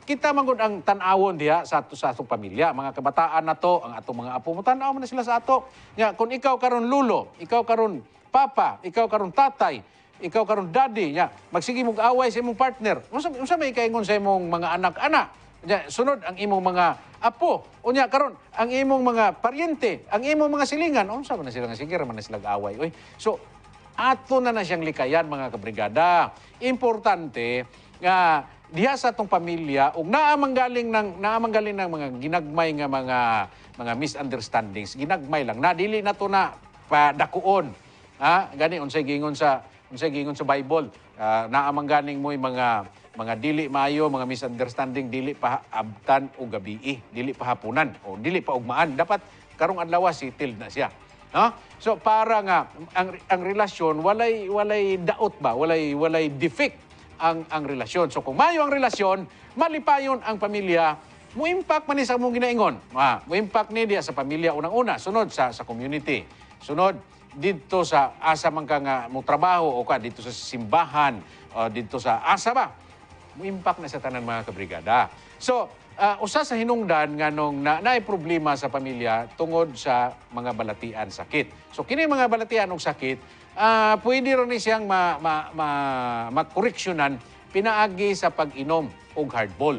Kita mangod ang tan-awon diha sa atong pamilya, mga kabataan nato, ang atong mga apo mo tan-aw man na sila sa ato. Nya kung ikaw karon lulo, ikaw karon papa, ikaw karon tatay, ikaw karon daddy, nya magsige mog away sa imong partner. Unsa may kaingon sa imong mga anak-anak? Nya sunod ang imong mga apo. Unya karon ang imong mga paryente, ang imong mga silingan, unsa man na sila nga sige man na sila away. Oy. So ato na siyang likayan mga kabrigada. Importante nga diha sa atong pamilya ug naamanggaling ng mga ginagmay nga mga misunderstandings, ginagmay lang. Dili na to na padakuon. Gani unsay gingon sa Bible. Naamanggaling mo'y mga dili maayo, mga misunderstanding, dili pa abtan o gabii, dili pa hapunan o dili pa ugmaan. Dapat karong adlaw settled na siya. No? So para nga ang relasyon walay daot ba, walay defect ang relasyon. So kung mayo ang relasyon, malipayon ang pamilya, mo impact man ni sa mong ginaingon. Mo impact ni diya sa pamilya unang-una, sunod sa community. Sunod dito sa asa man ka nga mo trabaho o ka dito sa simbahan o dito sa asa ba. Mo impact na sa tanan mga kabrigada. So usa sa hinungdan nga nung naay problema sa pamilya tungod sa mga balatian sakit. So kini mga balatian og sakit, pwede ron ni siyang makoreksyonan pinaagi sa pag-inom og hardball.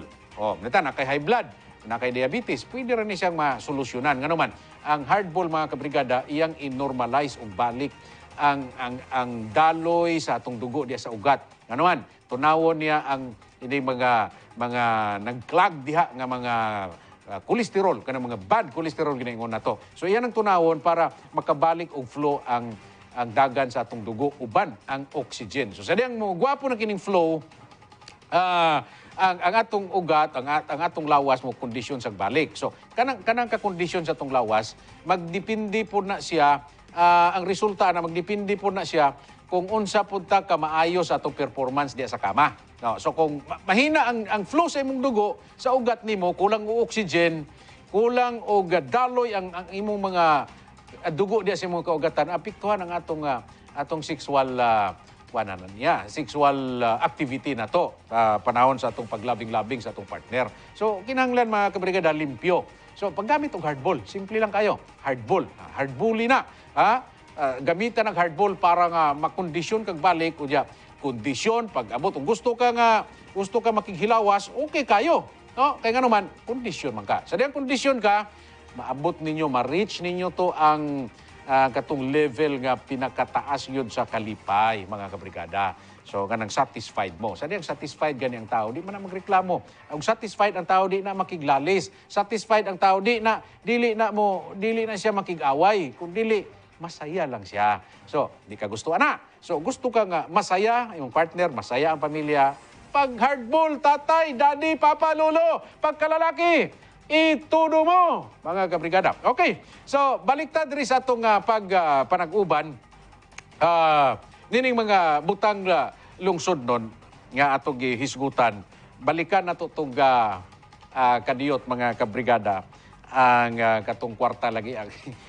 Nita na kay high blood, na kay diabetes, pwede ron ni siyang masolusyonan. Nga naman, ang hardball mga kabrigada, iyang i-normalize og balik ang daloy sa atong dugo diya sa ugat. Nga naman, tunawon niya ang hindi mga nag-clog diha nga mga cholesterol, kanang mga bad cholesterol ginaingon nato. So iyan ang tunawon para makabalik og flow ang dagan sa atong dugo uban ang oxygen. So sa diyang mo gwapo na kining flow, ang atong ugat, ang atong lawas mo kondisyon sa balik. So kanang ka kondisyon sa atong lawas, magdepende po na siya, ang resulta na magdepende po na siya kung unsa pud ta ka maayo sa atong performance diya sa kama. No, so kung mahina ang flow sa imong dugo sa ugat nimo, kulang og oxygen, kulang og daloy ang imong mga dugo diya sa imong kaugatan, apektuhan ang atong sexual sexual activity na to panahon sa atong paglabing-labing sa atong partner. So kinahanglan mga kabrigada limpyo. So paggamit og hardball, simple lang kayo. Hardball, hardbully na. Gamitan ng hardball para nga makondisyon kag balik unya kondisyon pag abot kung gusto ka makighilawas, okay kayo. No? Kaya nga naman, kondisyon man ka. Sa diyang kondisyon ka, maabot ninyo, ma-reach ninyo to ang katong level nga pinakataas yun sa kalipay, mga kabrigada. So, kanang satisfied mo. Sa diyang satisfied gani ang tao, di man na magreklamo. Ang satisfied ang tao, di na makiglalis. Satisfied ang tao, dili na siya makig-away. Kung dili, masaya lang siya. So, di ka gusto na. So, gusto ka nga masaya, yung partner, masaya ang pamilya. Pag hardball, tatay, daddy, papa, lolo, pagkalalaki, itudo mo, mga kabrigada. Okay, so baliktad rin sa itong panag-uban, nining mga butang lungsod nun, nga atong hisgutan, balikan na itong kadiyot, mga kabrigada, ang katong kwarta lagi,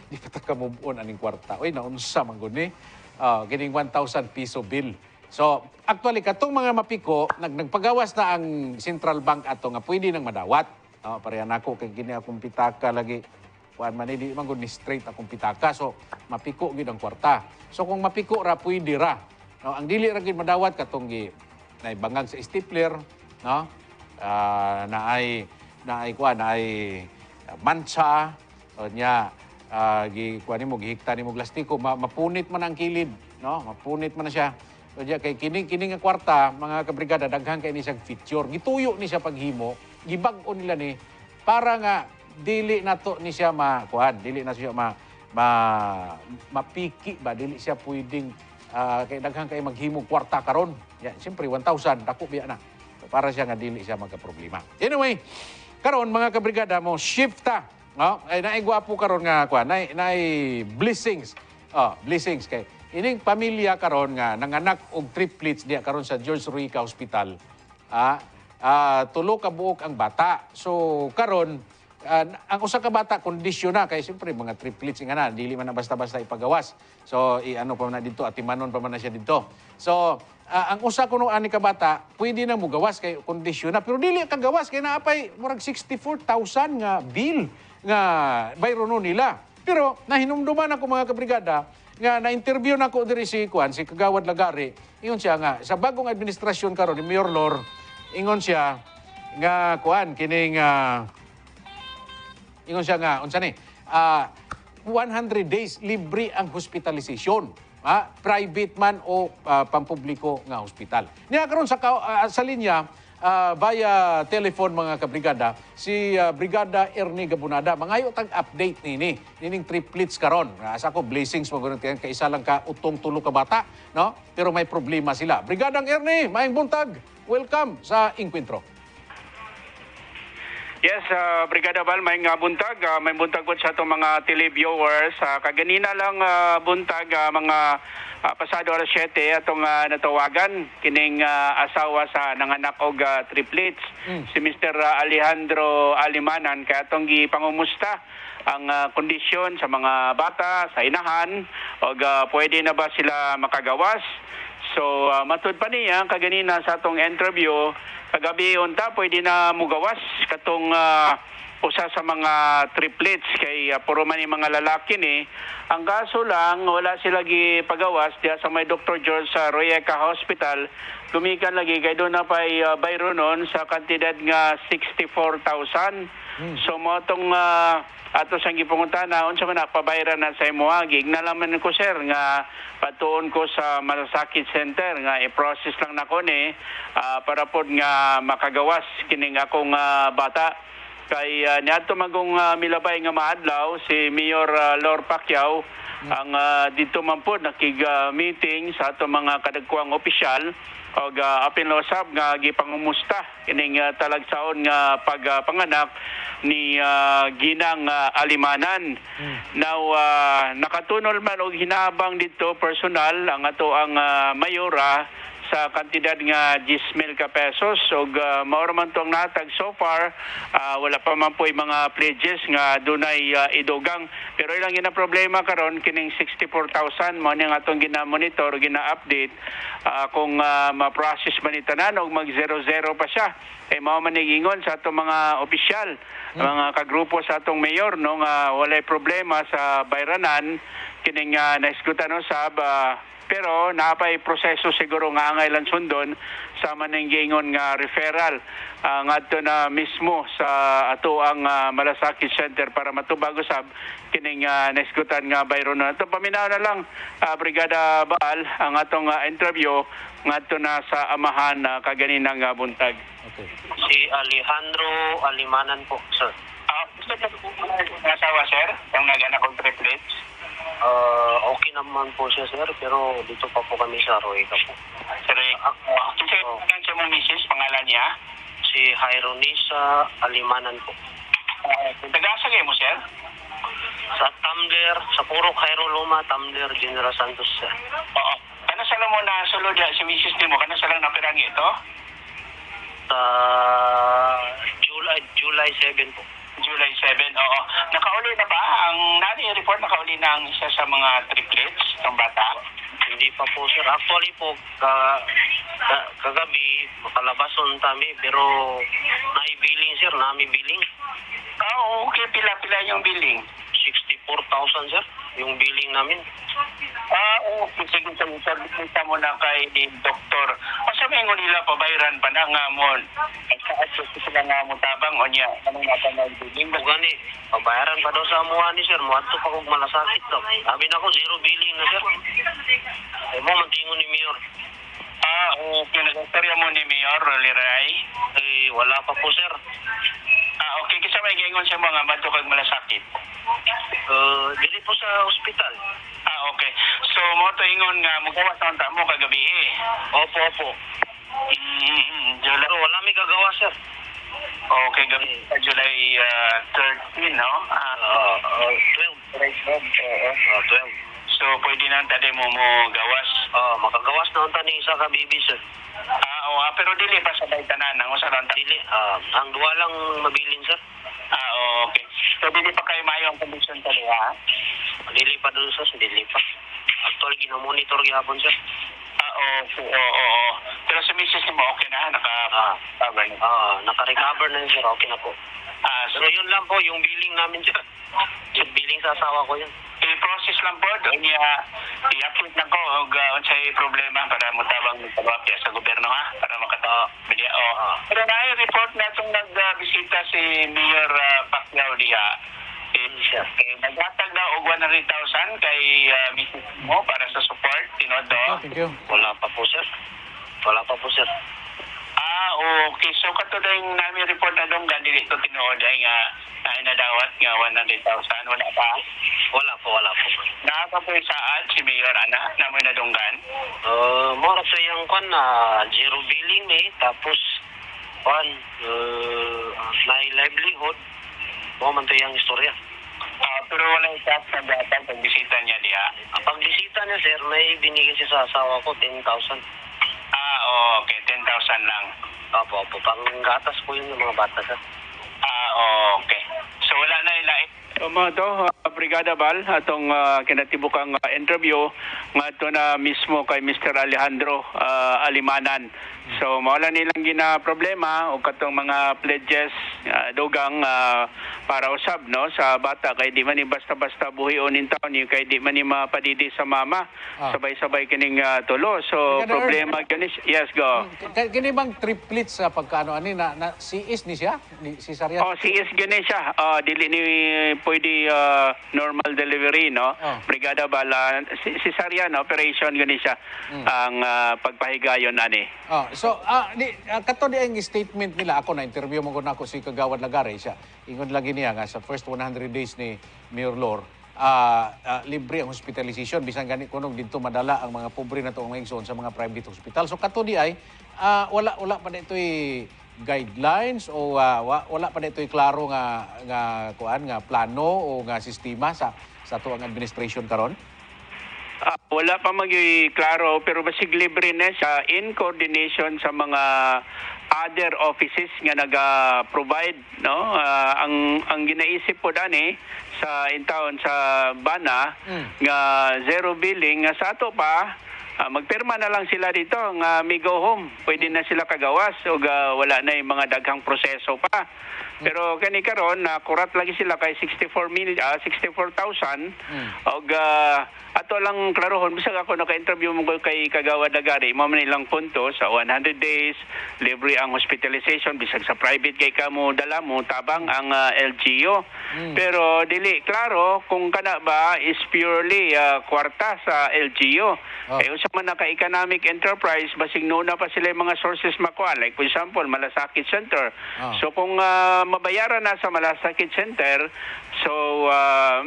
di pa ka-move on aning kwarta. Uy, naunsa man guni. Kining 1,000 piso bill. So, actually, katong mga mapiko, nagpagawas na ang Central Bank ato nga pwede nang madawat. Parehan ako, kay gini akong pitaka lagi. Kuan man, hindi man ni straight akong pitaka. So, mapiko gid ang kwarta. So, kung mapiko ra, pwede ra. Ang dili ra gid madawat, katong naibangag sa stapler, no? Naay mancha, o niya, gihikta ni mo plastiko, mapunit man ang kilid, no? Mapunit man na siya. So diya kay kining nga kwarta, mga kabrigada, daghan kay ni siyang feature. Gituyo ni siya paghimo, gibag-o nila ni para nga dili nato ni siya dili na siya mapiki ba dili siya pwedeng kay daghan kay maghimog kwarta karon. Ya, siyempre 1,000 dako biya na. Para siya nga dili siya magka-problema. Anyway, karon mga kabrigada mo shifta, no? Ay naigwapo karon nga kuan, nay blessings. Blessings kay ining pamilya karon nga nanganak og triplets diya karon sa George Ruica Hospital. Tulo ka buok ang bata. So karon ang usa ka bata kondisyon na kay siyempre mga triplets nga na dili man na basta-basta ipagawas. So ano pa man na dito atimanon pa man na siya dito. So ang usa kuno ani ka bata pwede na mo gawas kay kondisyon na pero dili ka gawas kay naapay murag 64,000 nga bill nga bayrono nila. Pero nahinumduman ako mga kabrigada nga na-interview na ko diri si Kagawad Lagari. Ingon siya nga sa bagong administrasyon karon ni Mayor Lor, ingon siya nga kining ingon siya nga unsa ni 100 days libre ang hospitalization. Private man o pampubliko nga hospital. Niya karon sa linya via telephone mga kabrigada si Brigada Ernie Gabunada. Mangayo tag update nining triplets karon. Asa ko blessings maguruntian kay isa lang ka utong tulo ka bata, no? Pero may problema sila. Brigadang Ernie, maayong buntag. Welcome sa Inkwentro. Yes, Brigada Val, may buntag. May buntag po sa itong mga televiewers. Kaganina lang buntag mga pasado alas 7 atong natawagan kining asawa sa nanganak og triplets, si Mr. Alejandro Alimanan. Kaya itong gipangumusta ang kondisyon sa mga bata, sa inahan, o pwede na ba sila makagawas. So, matud pa niya, kaganina sa atong interview, kagabi unta, pwede na mugawas katong usa sa mga triplets kay puro man yung mga lalaki ni. Ang kaso lang, wala sila pagawas diya sa may Dr. George sa Ruica Hospital. Lumikan lagi kay doon na pa'y bayro nun sa kantidad nga 64,000. So mo itong ato sang gipungutan na unsa man pabayran na sa imo gig nalaman ko sir nga patuon ko sa Malasakit Center nga i-process lang nako ni para pod nga makagawas kining akong bata kay niadto magong milabay nga maadlaw si Mayor Lor Pacquiao ang dito man pod nakig-meeting sa ato mga kadagkuang opisyal og apinlosab nga gipangumusta kining talagsaon nga pagpanganak ni Ginang Alimanan. Now nakatunol man og hinabang dito personal ang ato ang mayora sa kantidad nga 10,000 ka pesos ug mao man tong natag so far. Wala pa man po mga pledges nga dunay idugang pero ilang gina problema karon kining 64,000 mo ning atong gina-monitor gina-update kung ma-process man itanan og mag-00 pa siya mao man nigingon sa atong mga opisyal mga kagrupo sa atong mayor no nga walay problema sa bayranan kining naisgutan usab pero napay proseso siguro nga angaylan sundon sa maning giingon nga referral ngadto na mismo sa ato ang Malasakit Center para matubag usab kining naisgutan nga bayro na. Ito paminaw na lang Brigada Baal ang atong interview ngadto na sa amahan kaganinang buntag. Okay. Si Alejandro Alimanan po, sir. Gusto niyo po mga asawa, sir? Yung naganak og triplets? Okay naman po siya, sir, pero dito pa po kami sa Ruica po. Sir, siya mong misis, pangalan niya? Si Jaironisa Alimanan po. Taga-asa kayo mo, sir? Sa Tumbler, sa Purok Jairo Luma, Tumbler, General Santos, sir. Oo. Kano sa lang mo na sulod si misis ni mo? Kano sa lang napirangi ito? Sa July 7 po. July 7, oo. Nakauli na ba? Ang report nakauli na ang isa sa mga triplets ng bata? Hindi pa po, sir. Actually po, kagabi, makalabason kami, pero naibiling, sir. Nami-biling. Okay. Pila yung billing? 64,000, sir. Yung billing namin. Okay. Sige, sabi mo na kay doktor. O sabi mo nila, pabayran pa na nga mo. At sila nga mo tabang o niya. Anong nga pa na billing? O gani, pabayaran pa daw sa amuha ni sir. Muadto pa kong malasakit daw. Sabi na ko, zero billing na, sir. Ay mo, mantingon ni Mayor. Okay. Nag-istorya mo ni Mayor Liray? Wala pa po, sir. Okay. Kasi may gingon siya mga bato kag malasakit. Dili po sa ospital. Okay. So mo to ingon nga mugawas ang ta mo kagabi. Opo. July. Pero wala may kagawa, sir. Okay, gabi sa July 13, no? 12. 12. So pwede na tadi mo gawas. Makagawas na unta ni isa ka bibi, sir. Pero dili pa sa tanan ang usa lang Dili, ang duwa lang mabilin, sir. Okay. So dili pa kayo mayo ang kondisyon tadi, ha? Dili pa doon, sir. Dili pa. Actually, ginamonitor gihapon, sir. Oo. Pero sa misis mo okay na, naka-cover na. Naka-recover na yun, sir. Okay na po. So Pero yun lang po, yung billing namin, sir. Yung billing sa asawa ko yun. i-process lang po doon i-upload na ko og unsay problema para mutabang magpalapya sa gobyerno, ha, para makata-media. Pero na-report na itong nagbisita si Mayor Pacquiao diha. Naghatag na og 100,000 kay misis mo para sa support, tinodo. Thank you. Wala pa po, sir. Okay. So kato yung namin report na doon dili ito tinuod ay nga nadawat nga 100,000. Wala pa? Wala po. Nakakapoy saan si Mayor Ana namoy nadunggan? Mora sa yung zero billing tapos may livelihood. Man to yung istorya. Pero wala isa sa data pag bisita niya diha. Pag bisita niya, sir, may binigay siya sa asawa ko 10,000. Okay, 10,000 lang. Opo. Panggatas po yun yung mga bata, sir. Okay. So wala na ilait. Mga to, Brigada Bal, atong kinatibukang interview nga to na mismo kay Mr. Alejandro Alimanan. So mawala nilang gina problema o katong mga pledges dugang para usab, no, sa bata kay di man ni basta-basta buhion in taon ni kay di man ni mapadidi sa mama. Sabay-sabay kining tulo. So Brigada problema gyud. Yes, go. Kini bang triplets sa pagkaano ani na si siya? Si Sarian? Si is gani siya. Dili ni pwede normal delivery, no? Brigada Bala, cesarean operation gani siya ang pagpahigayon ani. So, kato di ang statement nila, ako na-interview mo ko na ako si Kagawad Lagaray siya. Ingon lagi niya nga sa first 100 days ni Mayor Lor, libre ang hospitalization, bisan gani kunog dito madala ang mga pobre na tuong maigsoon sa mga private hospital. So, kato di ay, wala pa na ito'y guidelines o wala pa na ito'y klaro nga plano o nga sistema sa tuang administration karon? Wala pa klaro pero basig libre na siya in coordination sa mga other offices nga naga-provide, no? Ang ginaisip po dani sa intawon sa bana nga zero billing nga sa ato pa magpirma na lang sila dito nga may go home. Pwede na sila kagawas o wala na yung mga daghang proseso pa. Pero kani karon kurat lagi sila kay 64,000 og ato lang klarohon bisag ako naka-interview mo kay Kagawad Lagari mo man ilang punto sa 100 days libre ang hospitalization bisag sa private kay kamo dala mo tabang ang LGU. Pero dili klaro kung kana ba is purely kwarta sa LGU. Kay usa man naka-economic enterprise basig na pa sila yung mga sources makuha, like for example Malasakit Center. So kung mabayaran na sa Malasakit Center, so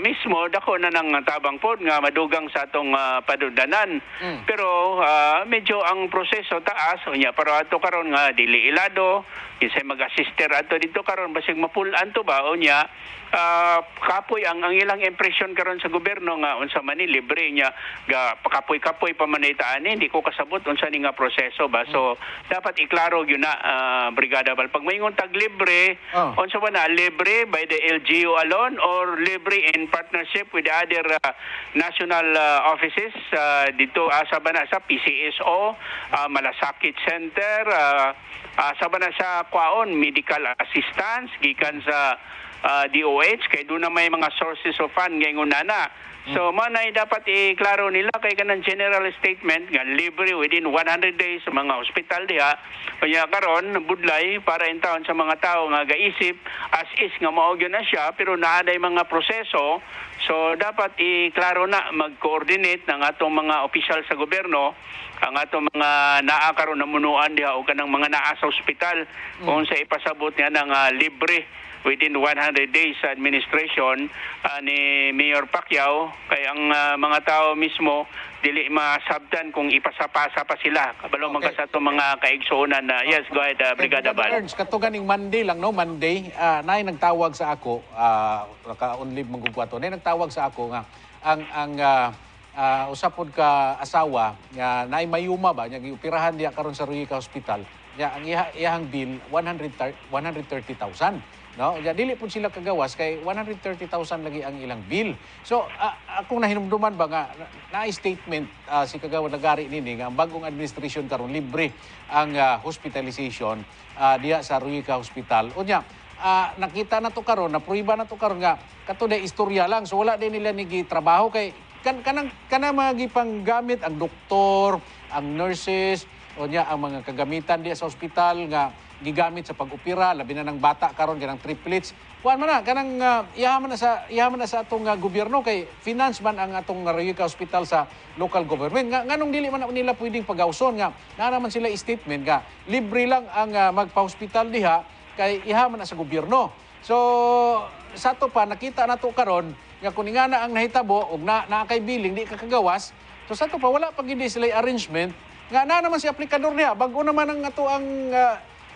mismo dako na ng tabang pod nga madugang sa atong padudanan. Pero medyo ang proseso taas unya pero ato karon nga dili ilado kisay mag-assister ato dito karon basig mapulan to ba unya kapoy ang ilang impression karon sa gobyerno nga unsa man ni libre nya ga kapoy-kapoy pa man itaan hindi ko kasabot unsa ni nga proseso ba. So dapat iklaro gyud na Brigada Bal pag maingon tag libre unsa ba na libre by the LGU alone or libre in partnership with the other national offices dito sa bana sa PCSO, Malasakit Center, sa bana sa kwaon medical assistance gikan sa DOH kay doon na may mga sources of fund ngayon na. So manay dapat iklaro nila kay kanang general statement nga libre within 100 days sa mga ospital diha. Kanya karon budlay para in taon sa mga tao nga gaisip as is nga mao gyud na siya pero naaday mga proseso. So dapat iklaro na mag-coordinate ng atong mga opisyal sa gobyerno ang atong mga naa karon namunuan diha o kanang mga naa sa ospital kung sa ipasabot nga ng libre within 100 days sa administration ni Mayor Pacquiao, kay ang mga tao mismo dili masabtan kung ipasapasa pa sila kabalo man Okay. ka sa itong mga kaigsuonan na yes, go ahead, Brigada Bal. Ernst, katuganing Monday lang, no? Monday, nay nagtawag sa ako, naka-onlive manggugwato, nay nagtawag sa ako nga, usapod ka asawa, nga nay mayuma ba, nga giupirahan diya karon sa Ruica Hospital, nga ang iyahang bill, 130,000. No? Ya dili pud sila kagawas kay 130,000 lagi ang ilang bill. So akong nahinumduman ba nga na-statement si Kagawad Lagari nini nga ang bagong administration karon libre ang hospitalization diya sa Ruica Hospital. Unya nakita na to karon, na pruiba na to karon nga kato day istorya lang. So wala din nila nigi trabaho kay kanang magipanggamit ang doktor, ang nurses, unya ang mga kagamitan diya sa ospital nga gigamit sa pag-opera, labi na ng bata karon ganang triplets. Kuan man na kanang iyaman na sa atong gobyerno kay finance man ang atong Ruica Hospital sa local government. Nganong dili man nila pwedeng pagawson nga na naman sila statement nga libre lang ang magpa-hospital diha kay iyaman na sa gobyerno. So sa to pa nakita na to karon nga kung nga na ang nahitabo og na kay billing di kakagawas. So sa to pa wala pa gid sila arrangement nga na naman si aplikador niya bag-o naman ang ato ang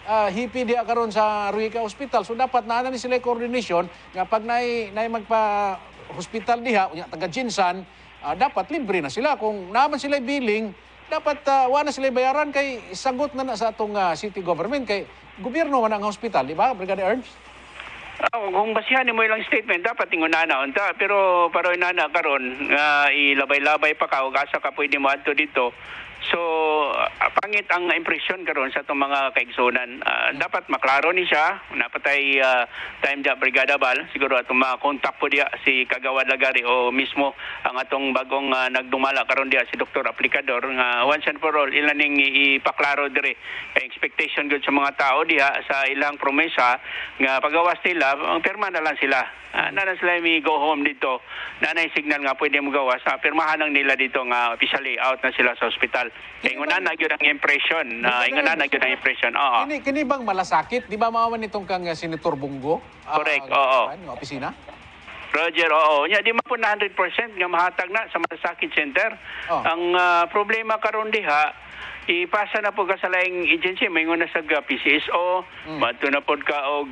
hipi diya karon sa Ruica Hospital. So dapat na ni sila coordination nga pag nay magpa hospital diha unya taga Jinsan, dapat libre na sila. Kung naman sila billing, dapat wa na sila bayaran kay sagot na sa atong city government kay gobyerno man ang hospital, di ba, Brigadier Ernst? Kung basihan mo ilang statement, dapat inguna na unta. Pero paroy na karon ilabay-labay pa ka, ug asa ka pwede mo adto dito. So, pangit ang impression karon sa itong mga kaigsunan. Dapat maklaro ni siya. Napatay time dia Brigada Bal. Siguro atong makontak po dia si Kagawad Lagari o mismo ang atong bagong nagdumala karon dia si Dr. Aplicador nga once and for all ilaning ipaklaro dire kay expectation gud sa mga tao diha sa ilang promesa nga pagawas nila ang pirma na lang sila. Nana sila may go home dito. Nanay signal nga pwede mo gawas. Pirmahan lang nila dito nga officially out na sila sa ospital. Kaya inguna na yun ang impression. Inguna na yun ang impression. Oo. Kini bang malasakit? Di ba maawan nitong kang Senator Bungo? Correct, oo. Ng opisina? Roger, oo. Nya, di man po na 100% nga mahatag na sa Malasakit Center. Oh. Ang problema karon diha, ipasa na po ka sa laing agency. May na sa PCSO, mato na po ka og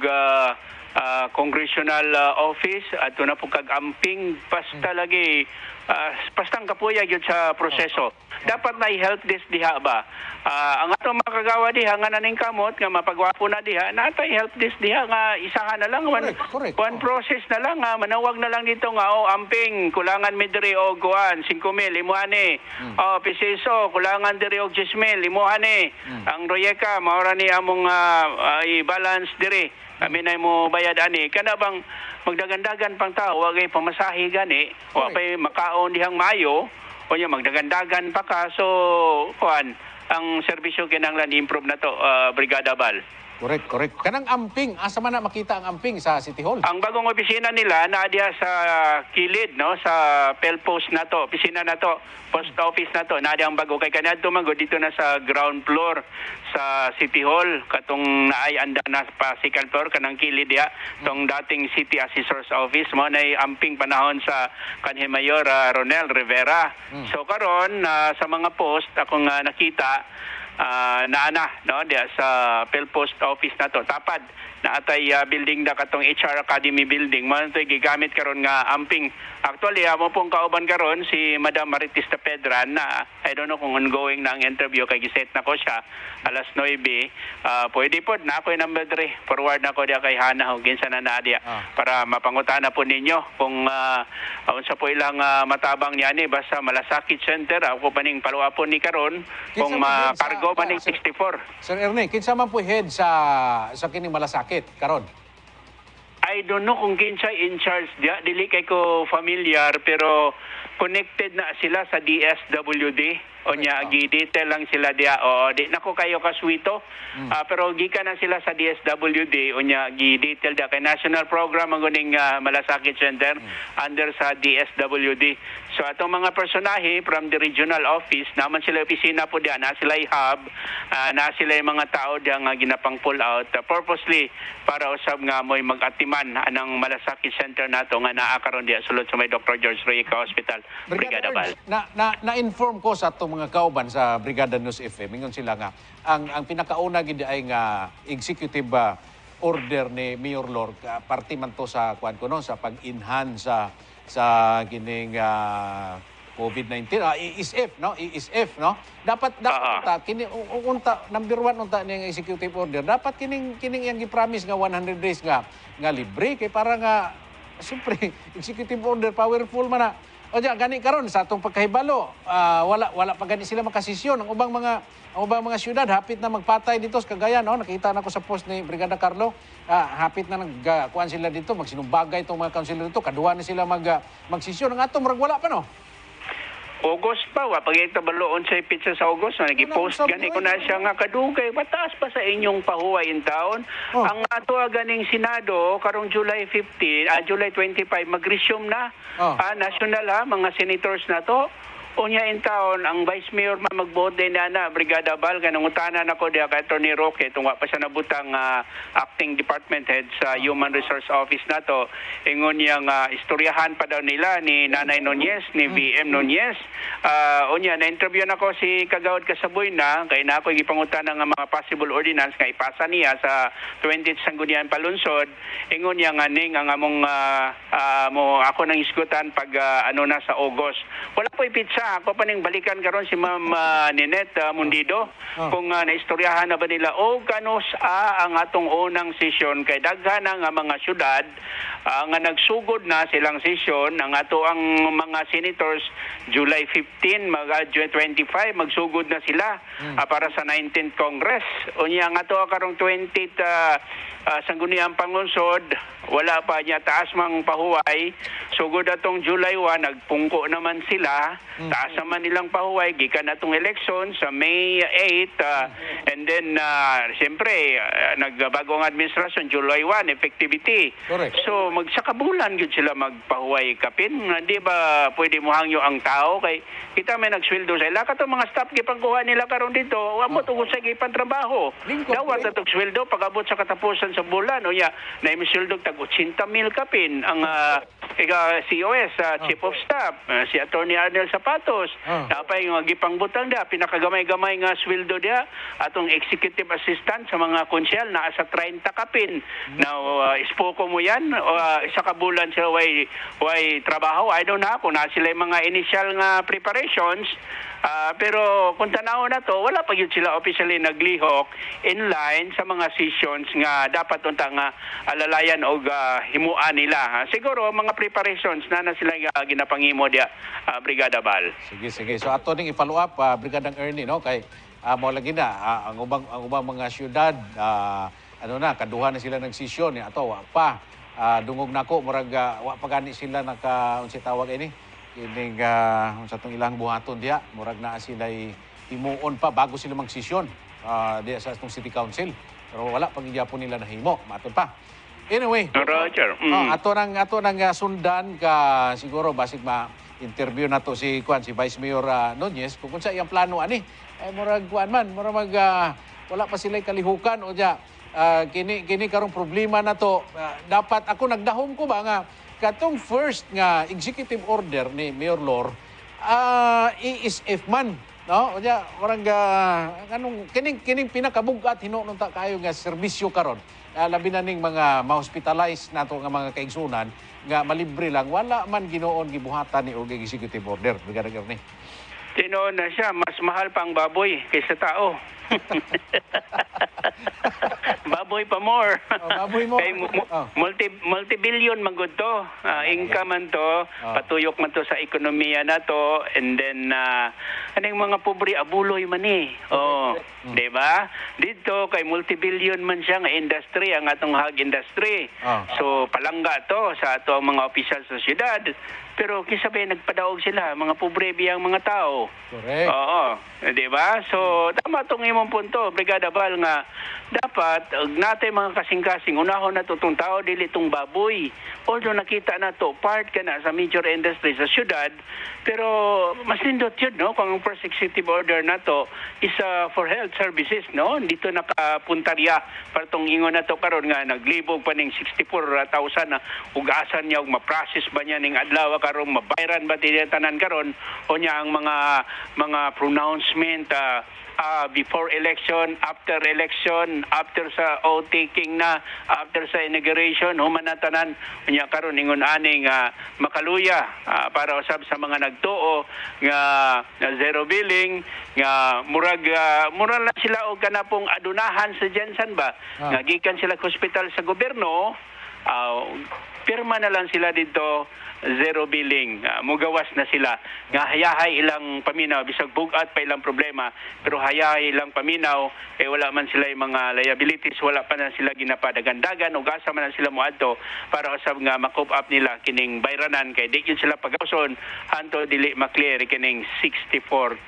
congressional office at na po kag-amping basta lagi pastang kapuya gyud sa proseso. Dapat na i-help desk diha ba? Ang atong makagawa diha nga naning kamot nga mapagwapo na diha, natay help desk diha nga isahan na lang Correct. one process na lang manawag na lang dito nga amping kulangan mi diri og 5,000 imuhani. PCSO kulangan diri og 10,000 imuhani. Ang Ruica maora ni among i-balance diri. Kami na mo bayad ani kana bang magdagandagan pang tao wagay pamasahe gani wa pay makaon dihang mayo o nya magdagandagan pa ka so kuan ang serbisyo kinahanglan improve na to Brigada Bal. Correct. Kanang amping, asa man na makita ang amping sa City Hall? Ang bagong opisina nila na diya sa kilid no sa Pelpost na to, opisina na to, post office na to, na diya ang bago kay kanadto man dito na sa ground floor sa City Hall katong naay anda na pa second floor kanang kilid diya tong dating City Assessor's Office mo nay amping panahon sa kanhi Mayor Ronel Rivera. So karon sa mga post akong nakita naana no diya sa Pelpost office na to tapad na atay building na katong HR Academy building man to gigamit karon nga amping. Actually amo pong kauban karon si Madam Maritis Pedran na I don't know kung ongoing na ang interview kay giset na ko siya alas 9. Pwede pod na ako number 3 forward na ko diya kay Hana ug ginsa na diya para mapangutana po ninyo kung unsa po ilang matabang niya ni basta Malasakit Center ako paning paluapon ni karon kung cargo maning 64. Sir Ernie, kinsa man po head sa kining Malasakit karon? I don't know kung kinsa in charge diya, dili kay ko familiar pero connected na sila sa DSWD. O niya, gi-detail lang sila diya. O, di nako kayo kaswito. Pero gikan na sila sa DSWD. O niya, gi-detail diya kay National Program ang guning Malasakit Center under sa DSWD. So, atong mga personahe from the regional office, naman sila opisina po diya, na sila hub, na sila yung mga tao diya nga ginapang pull out purposely para usab nga mo'y mag-atiman anang Malasakit Center nato nga naakaroon diya sulod sa may Dr. George Rica Hospital, Brigada Val. Na-inform ko sa itong mga kauban sa Brigada News FM, ingon sila nga, ang pinakauna gid ay nga executive order ni Mayor Lord, party man to sa kuan ko no, sa pag-enhance sa gining COVID-19, ESF no, ESF no. Dapat unta kini unta number 1 unta ning executive order. Dapat kining yang gi-promise nga 100 days nga libre kay para nga siyempre executive order powerful man na. O diya, gani karon sa atong pagkahibalo, wala pa gani sila makasisyon. Ang ubang mga syudad hapit na magpatay dito sa Cagayan, no? Nakita na ko sa post ni Brigada Carlo, hapit na nagkuan sila dito, magsinumbagay itong mga councilor dito, kaduwa na sila magsisyon. Ang atong murag wala pa no. August pa, pagkita baloon sa pizza sa August, nag-post gani ko na siya nga kadugay, mataas pa sa inyong pahuway in town. Ang ato ganing Senado, karong July 15, July 25, mag-resume na, national mga senators na to. Unya in town, ang Vice Mayor magbote na Brigada Val, kanangutanan ako diya kay Atty. Roque, tungwa pa siya nabutang acting department head sa Human Resource Office nato. Ingon niyang istoryahan pa daw nila ni Nanay Nunez, ni VM Nunez. Unya, na-interview na ko si Kagawad Kasaboy na, kaya na ako ipangutana ng mga possible ordinance kay ipasa niya sa 20th Sangguniang Palunsod. Ingon niya nga ning ang among ako nang isgutan pag na sa August. Wala po ipitsa. Ako pa ning balikan karon si Ma'am Ninette Mundido kung naistoryahan na ba nila kanos ang atong unang sesyon kay daghan nga mga syudad nga nagsugod na silang sesyon ang ato ang mga senators July 15 July 25 magsugod na sila para sa 19th Congress. Unya nga ato karong 20th Sangguniang Pangunsod wala pa niya taas mang pahuway. Sugod atong July 1 nagpungko naman sila. Taas naman nilang pahuway gikan atong election sa May 8 and then siyempre nagbagong administrasyon July 1 effectivity. Correct. So magsakabulan gyud sila magpahuway kapin. Di ba pwede mo hangyo ang tao kay kita may nagsweldo sa ila kato mga staff gipangkuha nila karon dito. Amo tungod sa gipantrabaho. Dawat atong sweldo pag-abot sa katapusan sa bulan o ya na imisweldo tag 80,000 kapin ang COS Chief of Staff si Attorney Arnel Zapatos napay nga gipangbutang dia pinakagamay-gamay nga sweldo dia atong executive assistant sa mga konsyal na sa 30 kapin. Now ispoko mo yan isa ka bulan sila way trabaho. I don't know kung na sila yung mga initial nga preparations. Pero kung tanaw na to, wala pa yun sila officially naglihok in line sa mga sessions nga dapat unta nga alalayan o himuan nila. Siguro mga preparations na sila ginapangimo dia Brigada Val. Sige. So ato ning i-follow up Brigadang Ernie no kay mo lagi na ang ubang mga syudad kaduha na sila ng sesyon ni ato wa pa dungog nako murag wa pa gani sila unsa tawag ini kining sa itong ilang buhaton diya, murag na sila himuon pa bago sila magsisyon diya sa itong City Council. Pero wala pag po nila nahimo, matod pa. Anyway, Roger. Ato nang sundan ka siguro basig ma-interview na to si Vice Mayor Nunez kung sa iyang plano ani. Murag wala pa sila kalihukan o diya. Kini karong problema na to. Dapat ako nagdahom ko ba nga katong first nga executive order ni Mayor Lor ESF man no unya orang kanong kining pinakabugat hinunong ta kayo nga serbisyo karon labi na ning mga ma-hospitalize nato nga mga kaigsunan nga malibre lang wala man ginoon gibuhatan ni og executive order Brigadier ni tinoon na siya mas mahal pang baboy kaysa tao. Baboy pa more. Baboy mo. Kay multi-billion man gud to. Income man to, patuyok man to sa ekonomiya na to and then kaning mga pobre abuloy man di ba? Dito kay multi-billion man siya nga industry ang atong hog industry. So palangga to sa ato mga opisyal sa syudad. Pero kisabay nagpadaog sila, mga pobre biyang mga tao. Correct. Oo, di ba? So, tama itong imong punto, Brigada Val, nga dapat, natay mga kasing-kasing, unahon na itong tao, dili itong baboy. Although nakita na to part ka na sa major industry sa syudad, pero mas nindot yun, no? Kung ang first executive order na to is for health services, no? Dito nakapuntarya para itong ingon na to karon nga, naglibog pa ning 64,000 na ugasan niya, ma-process ba niya ning adlaw karon, mabayran ba tinatanan karon, o niya ang mga pronouncement before election, after election, after sa oath-taking na, after sa inauguration, humanatanan, niya karon ingon aning makaluya para usab sa mga nagtuo nga zero billing, nga murag lang sila og kanapong adunahan sa Jensen ba, nga gikan sila sa hospital sa gobyerno, pirma na lang sila dito, zero billing, mugawas na sila, nga hayahay ilang paminaw, bisag bugat pa ilang problema, pero hayahay ilang paminaw, wala man sila yung mga liabilities, wala pa na sila ginapadagandagan, o gasa man na sila muadto, para usab nga makop up nila kining bayranan, kay di yun sila pagauson, hanto dili maklear kining 64,000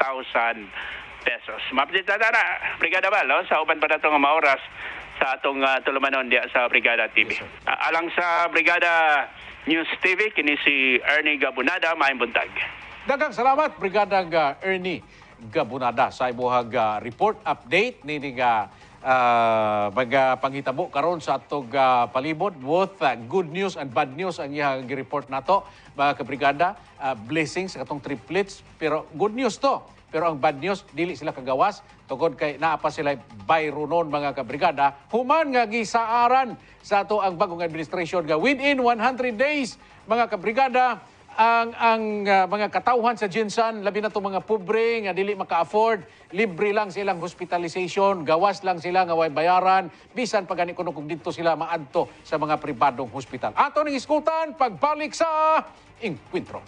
pesos. Mapdita na, Brigada Val, sa uban pa na itong maoras, sa atong tulumanon diya sa Brigada TV. Alang sa Brigada News TV, kini si Ernie Gabunada, maayong buntag. Daghang salamat, Brigada Ernie Gabunada, sa imuhang report update ni nga panghitabo karon sa atong palibot. Both good news and bad news ang iyang report nato, mga kabrigada. Blessings sa katong triplets, pero good news to. Pero ang bad news, dili sila kagawas. Tungod kay naapa sila bayronon, mga kabrigada. Human nga gisaaran sa ato ang bagong administration nga within 100 days, mga kabrigada, ang mga katauhan sa Jinsan, labi na itong mga pobre nga dili maka-afford, libre lang silang hospitalization, gawas lang sila nga way bayaran, bisan pag kung dito sila maadto sa mga pribadong hospital. Ato ning iskutan, pagbalik sa Encuentro.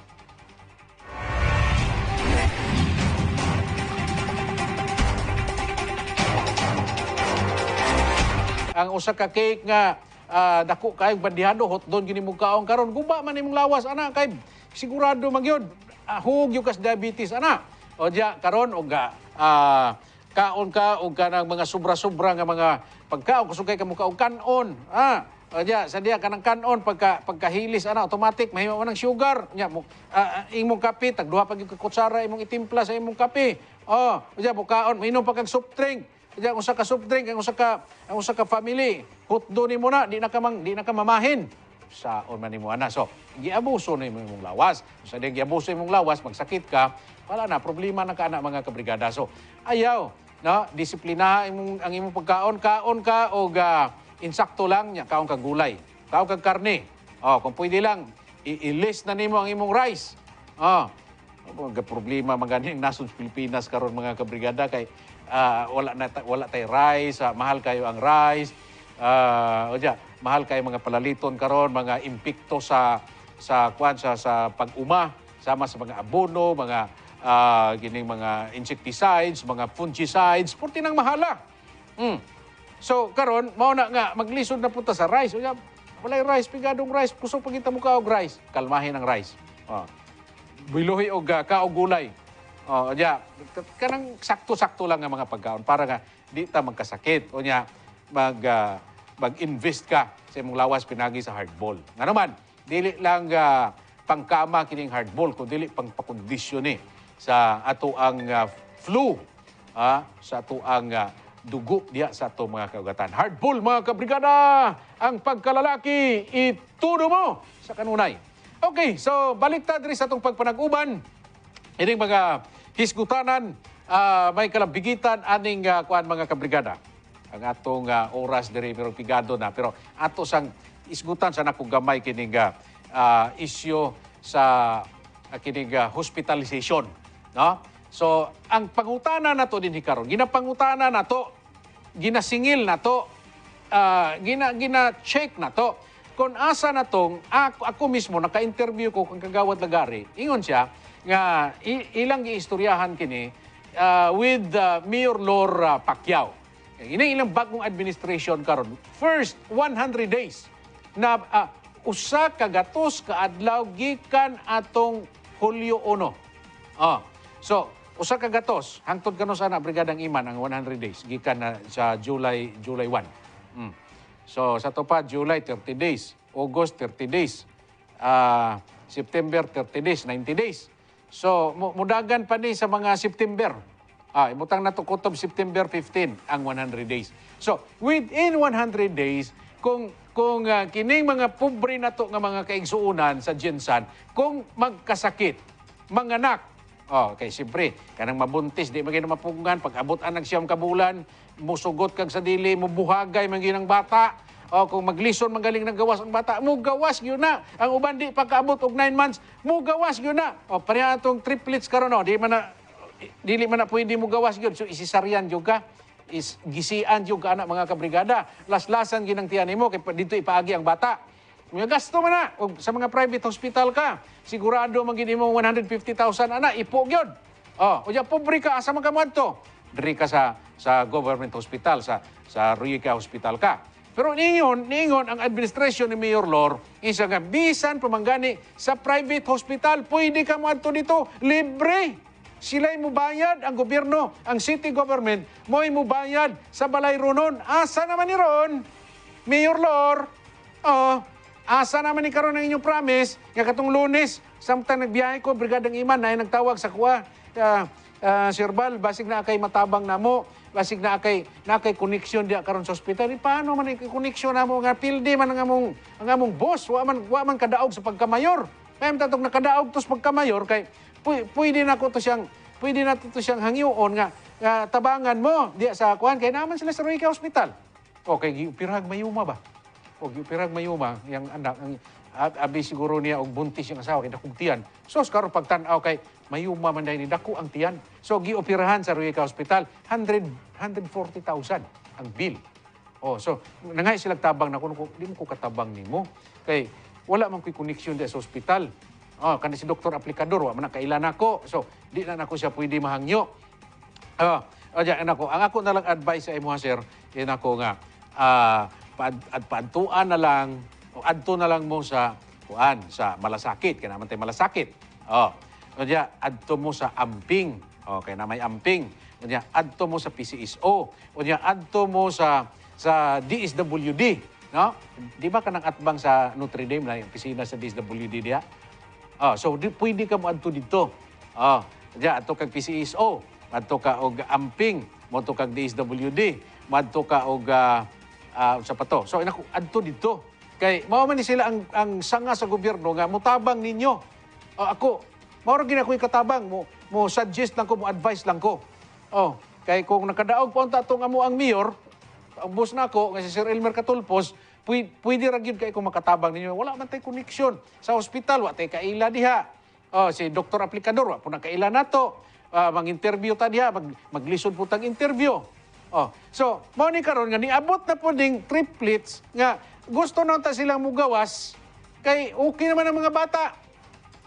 Ang usa ka cake nga dako kayong bandihado, hot doon gini mong kaong karon, guba man imong lawas, ana, kay sigurado magyod hug yung kas diabetes, ana. O diya karon og kaon ka og kanang mga sobra-sobra nga mga pagkaon, kusugay ka mo kaong kanon, o diya sa diya kanang kanon pagkahilis, ana, automatic mahimo man ng sugar nya mo. Imong kape tag duha pa gyud ka kutsara imong itimpla sa imong kape. O diya mo kaon, minom pa kag soft drink. Diyan, ang usa ka soft drink, ang usa ka family, hutdo ni mo na, di na ka mamahin. Saon man nimo ana. So, giabuso na imong lawas. Sa di giabuso imong lawas, magsakit ka, wala na problema na kana, mga kabrigada. So, ayaw, no, disiplina ang imong pagkaon, kaon ka og insakto lang nya, kaon kag gulay, kaon kag karne. Kung pwede lang, i-list na nimo ang imong rice. Problema maganing nasod sa Pilipinas karon, mga kabrigada, kay wala tay rice, mahal kayo ang rice, mahal kayo mga palaliton karon, mga impikto sa pag-uma, sama sa mga abono, mga gining mga insecticides, mga fungicides, purti nang mahala. So karon mao na nga maglisod na punta sa rice. Walay rice, pigadong rice, kusog pagita mo ka og rice, kalmahin ang rice. Biluhi og kaog gulay. Kanang sakto-sakto lang ang mga pagkaon para nga di ta magkasakit. O nya, mag-invest ka sa imong lawas pinagi sa hardball. Nga naman, dili lang pangkama kining hardball, kung dili pang pakondisyon sa ato ang flu, sa ato ang dugo diya sa ato mga kaugatan. Hardball, mga kabrigada, ang pagkalalaki, itudo mo sa kanunay. Okay, so balik ta diri sa atong pagpanag-uban. Ining mga hisgutanan, may kalabigitan aning mga kabrigada. Ang atong oras diri pero pigado na, pero ato sang isgutan sa nakong gamay kining isyu sa kining hospitalization, no? So ang pangutana nato dinhi karon, ginapangutana nato, ginasingil nato, gina-check nato kung asa natong ako mismo naka-interview ko kang kagawad Lagari, ingon siya nga ilang giistoryahan kini with Mayor Lor Pacquiao. Ilang bagong administration karon. First 100 days na usa ka gatos ka adlaw gikan atong Hulyo 1. So usa ka gatos hangtod kanos ana Brigadang Iman ang 100 days gikan na sa July 1. So sa to pa July 30 days, August 30 days, September 30 days, 90 days. So mudagan pa ni sa mga September. Ibutang na to kutob September 15 ang 100 days. So within 100 days kung kining mga pobre na to nga mga kaigsuunan sa Jinsan kung magkasakit, manganak. Okay, siyempre, kanang mabuntis, di maging mapungan, pag-abot ang siyam kabulan, musugot kag sa dili, mubuhagay, maging ng bata. Kung maglison, magaling ng gawas ang bata, mugawas yun na. Ang uban di pagkaabot og 9 months, mugawas yun na. Pareha itong triplets karon dili man na pwede mugawas yun. So isisaryan yun ka, gisian yun ka anak mga kabrigada. Laslasan ginang tiyan mo, kaya dito ipaagi ang bata. May gasto man na. O sa mga private hospital ka, sigurado magiging mo 150,000 anak, ipog yun. O dyan, pobre ka, asa magamadto? Dari ka sa government hospital, sa Ruica Hospital ka. Pero ningon ang administrasyon ni Mayor Lor, isa nga, bisan pamanggani sa private hospital, pwede ka madto dito, libre. Sila'y mubayad, ang gobyerno, ang city government, mo'y mubayad sa balay runon. Asa naman ni Ron? Mayor Lor, asa naman ni karon ang inyong promise, nga katong Lunes, samtang nagbiyahe ko, Brigadang Iman, na nagtawag sa kuha, Sir Bal, basig na kay matabang na mo, basig na kay koneksyon diya karon sa ospital. Paano man ang koneksyon na mo, nga pildi man ang among boss, wa man kadaog sa pagkamayor. Kaya tatong nakadaog to sa pagkamayor, kay pwede na to siyang hangyoon nga tabangan mo diya sa kuhan, kay naman sila sa Ruica Hospital. Okay, giupirag mayuma ba? O giupirag mayuma, yung anak, abi siguro niya og buntis yung asawa, kay dakong tiyan. So, karon pagtanaw kay mayuma man dahil ni dako ang tiyan. So, gioperahan sa Ruica Hospital, 140,000 ang bill. So, nangay silang tabang na kuno, di mo ko katabang nimo. Kay, wala man ko'y koneksyon diya sa hospital. Kandi si Dr. Aplicador, wa man nakailan ako. So, di na ako siya pwede mahangyo. Ang ako na lang advice sa imo, sir, yun ako nga, paadtuan na lang, o adto na lang mo sa malasakit, kaya naman tayo malasakit. Adto mo sa amping, kaya na may amping. Adto mo sa PCSO, adto mo sa DSWD. No? Di ba ka nang atbang sa Notre Dame na yung opisina sa DSWD diya? So, pwede ka mo adto dito. Adto kag PCSO, adto ka og amping, adto kag DSWD, adto ka og sa pato. So, adto dito. Kay mao man ni sila ang sanga sa gobyerno nga mutabang ninyo. Ako, mao ra gid ako'y katabang mo suggest lang ko, mo advice lang ko. Kay kung nakadaog pa unta atong amo ang mayor, ang boss na ako nga si Sir Elmer Catulpos, pwede ra gyud kay kung makatabang ninyo. Wala man tay koneksyon sa ospital, wa tay kaila diha. Si Dr. Aplicador, wa po na kaila nato. Mag-interview ta diha, maglisod po tang interview. So, mao ni karon nga niabot na po ding triplets nga gusto na ta silang mugawas kay okay naman ang mga bata.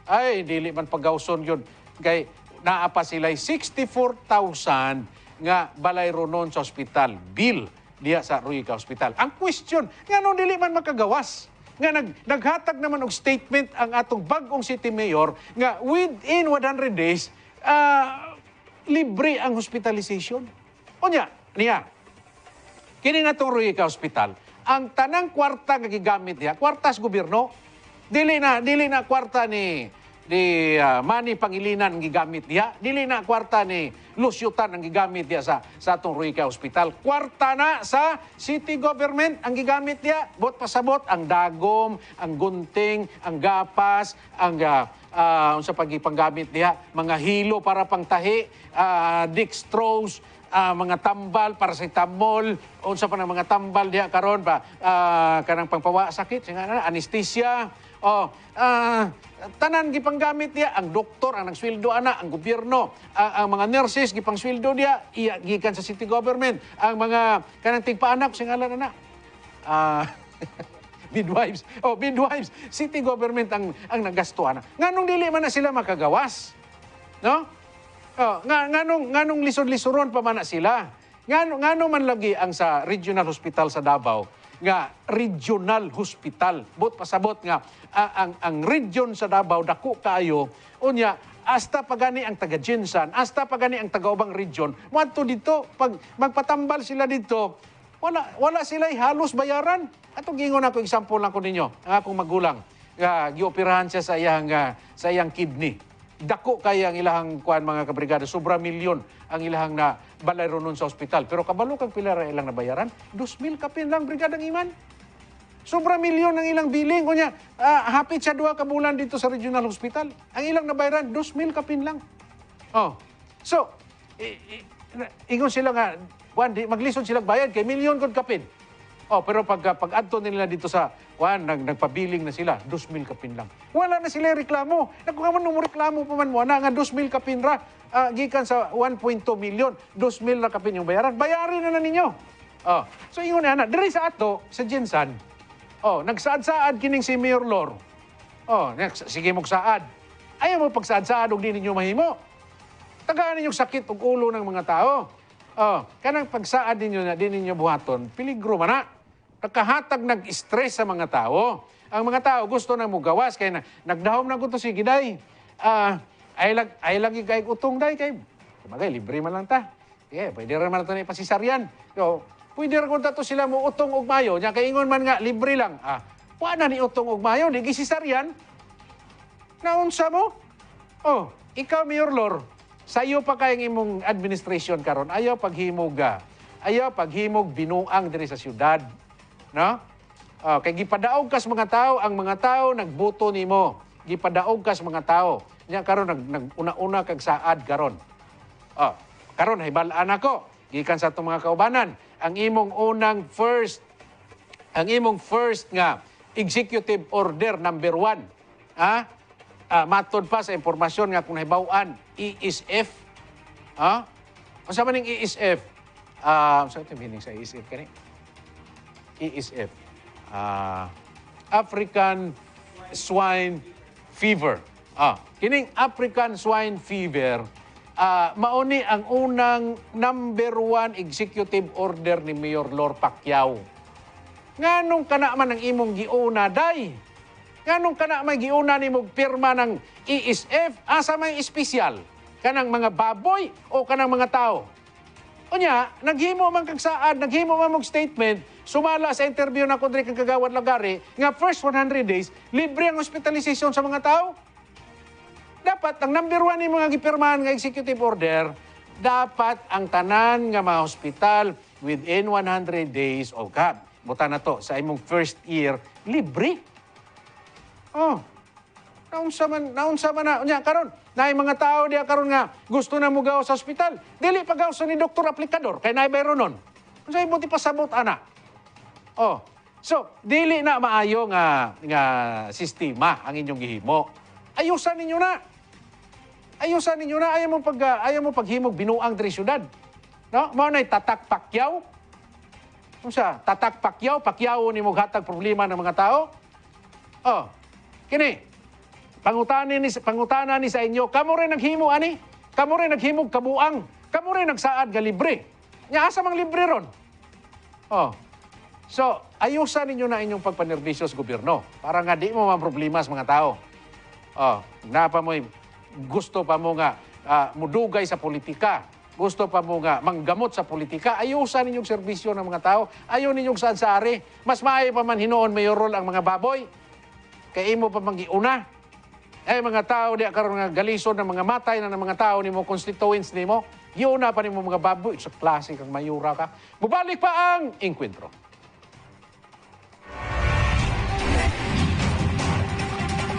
Ay, dili man paggawson yun. Kay naapa sila 64,000 nga balay ronon sa ospital. Bill diya sa Ruica Hospital. Ang question, nga nung dili man makagawas. Nga naghatag naman og statement ang atong bagong city mayor nga within 100 days, libre ang hospitalization. Niya, kini nga itong Ruica Hospital, ang tanang kwarta nga gigamit niya, kwarta sa gobyerno, dili na kwarta ni Manny Pangilinan ang gigamit niya, dili na kwarta ni Luciutan ang gigamit niya sa atong Ruica Hospital. Kwarta na sa city government ang gigamit niya. Bot pasabot ang dagom, ang gunting, ang gapas, ang sa pagipanggamit niya, mga hilo para pangtahi, dextrose, mga tambal, paracetamol, unsa pa ng mga tambal diha karon pa, kanang pangpawa sakit, anesthesia, tanan gipanggamit niya, ang doktor ang nagsweldo ana, ang gobyerno, ang mga nurses gipangsweldo niya, gikan sa city government, ang mga kanang tigpaanak singalan ana. Midwives, city government ang nagasto ana. Nganong dili man na sila makagawas? No? Nganong lisod-lisoron pa man na sila. Ngano man lagi ang sa regional hospital sa Davao nga regional hospital. But pasabot nga ang region sa Davao dako kaayo unya hasta pagani ang taga Jinsan, hasta pagani ang taga-ubang region. Moadto dito pag magpatambal sila dito, wala sila halos bayaran. Ato gingon ako example lang ko ninyo. Ang akong magulang gioperahan siya sa iyang kidney. Dako kaya ang ilahang kuan mga kabrigada, sobra milyon ang ilahang na balay ron sa ospital. Pero kabalo kang pila ra ilang nabayaran, 2,000 kapin lang brigadang iman. Sobra milyon ang ilang billing. Kunya, hapit siya 2 ka bulan dito sa regional hospital. Ang ilang nabayaran, 2,000 kapin lang. Oh. So, ingon sila nga, maglisod sila bayad kay milyon kod kapin. Oh, pero pag adto nila dito sa nagpabiling na sila, 2,000 kapin lang. Wala na sila reklamo. Kung naman mo reklamo pa man mo na nga 2,000 kapin ra, gikan sa 1.2 million, 2,000 na kapin yung bayaran. Bayarin na ninyo. Oh, so ingon na diri sa ato sa Jinsan. Oh, nagsaad-saad kining si Mayor Lor. Oh, sige mo saad. Ayaw mo pagsaad-saad og di ninyo mahimo. Tagaan ninyong sakit ug ulo ng mga tao. Oh, kanang pagsaad ninyo na di ninyo buhaton, peligro man na. Nagkahatag nag-stress sa mga tao. Ang mga tao gusto na mo gawas kay nagdahom na gusto si Giday. Ay lagi kay utong day kay bagay libre man lang ta. Pwede ra man nato ni pasisaryan. So, pwede ra kun tato sila mo utong og mayo, nya kay ingon man nga libre lang. Wa na ni utong og mayo, di gisisaryan. Naunsa mo? Oh, ikaw Mayor Lor, sayo pa kayong imong administration karon, ayaw paghimog binuang diri sa syudad. No? Kay gipadaog kas mga tao, ang mga tao nagboto nimo. Gipadaog kas mga tao. Nya karon naguna-una kag saad karon. Karon hibalaan ako gikan sa atong mga kaubanan, ang imong first nga executive order number 1. Matod pa sa impormasyon nga kung nahibaw-an, ESF. Unsa man ning ESF? Unsa ito meaning sa ESF kani? ESF. African Swine Fever. Kining African Swine Fever, mauni ang unang number 1 executive order ni Mayor Lor Pacquiao. Nganong kana man ang imong giuna, day? Nganong kana may giuna nimo pirma ng ESF? Asa may espesyal? Kanang mga baboy o kanang mga tao? Unya, naghimo man kag saad, naghimo man mong statement, sumala sa interview na kundri kang kagawad lagari, nga first 100 days, libre ang hospitalization sa mga tao. Dapat, ang number 1 ni mga gipirmahan nga executive order, dapat ang tanan nga mga hospital within 100 days of buta na to, sa imong first year, libre. Naunsa man na. Unya, karon, naay mga tao diya karon nga gusto na mo gaw sa ospital. Dili pa gaw sa ni doktor aplikador kay naay bayro nun. Unsa ibuti pasabot ana? So dili na maayo nga sistema ang inyong gihimo. Ayusan ninyo na. Ayaw mo paghimog binuang diri syudad. No? Mao nay tatak Pacquiao. Unsa? Tatak Pacquiao nimo hatag problema ng mga tao? Kini pangutana ni sa inyo, kamo rin naghimo ani? Kamo rin naghimog kabuang? Kamo rin nagsaad nga libre? Nya asa mang libre ron? So, ayusan ninyo na inyong pagpanerbisyo sa gobyerno para nga di mo problema sa mga tao. Gusto pa mo nga mudugay sa politika. Gusto pa mo nga manggamot sa politika. Ayusan ninyong serbisyo ng mga tao. Ayaw ninyong saan sa ari. Mas maayo pa man hinoon mayorol ang mga baboy. Kaya imo pa mangiuna. Mga tao di karon nga galison ng mga matay na ng mga tao nimo constituents nimo. Giuna pa nimo mga baboy sa klase kang mayura ka. Mubalik pa ang Enkwentro.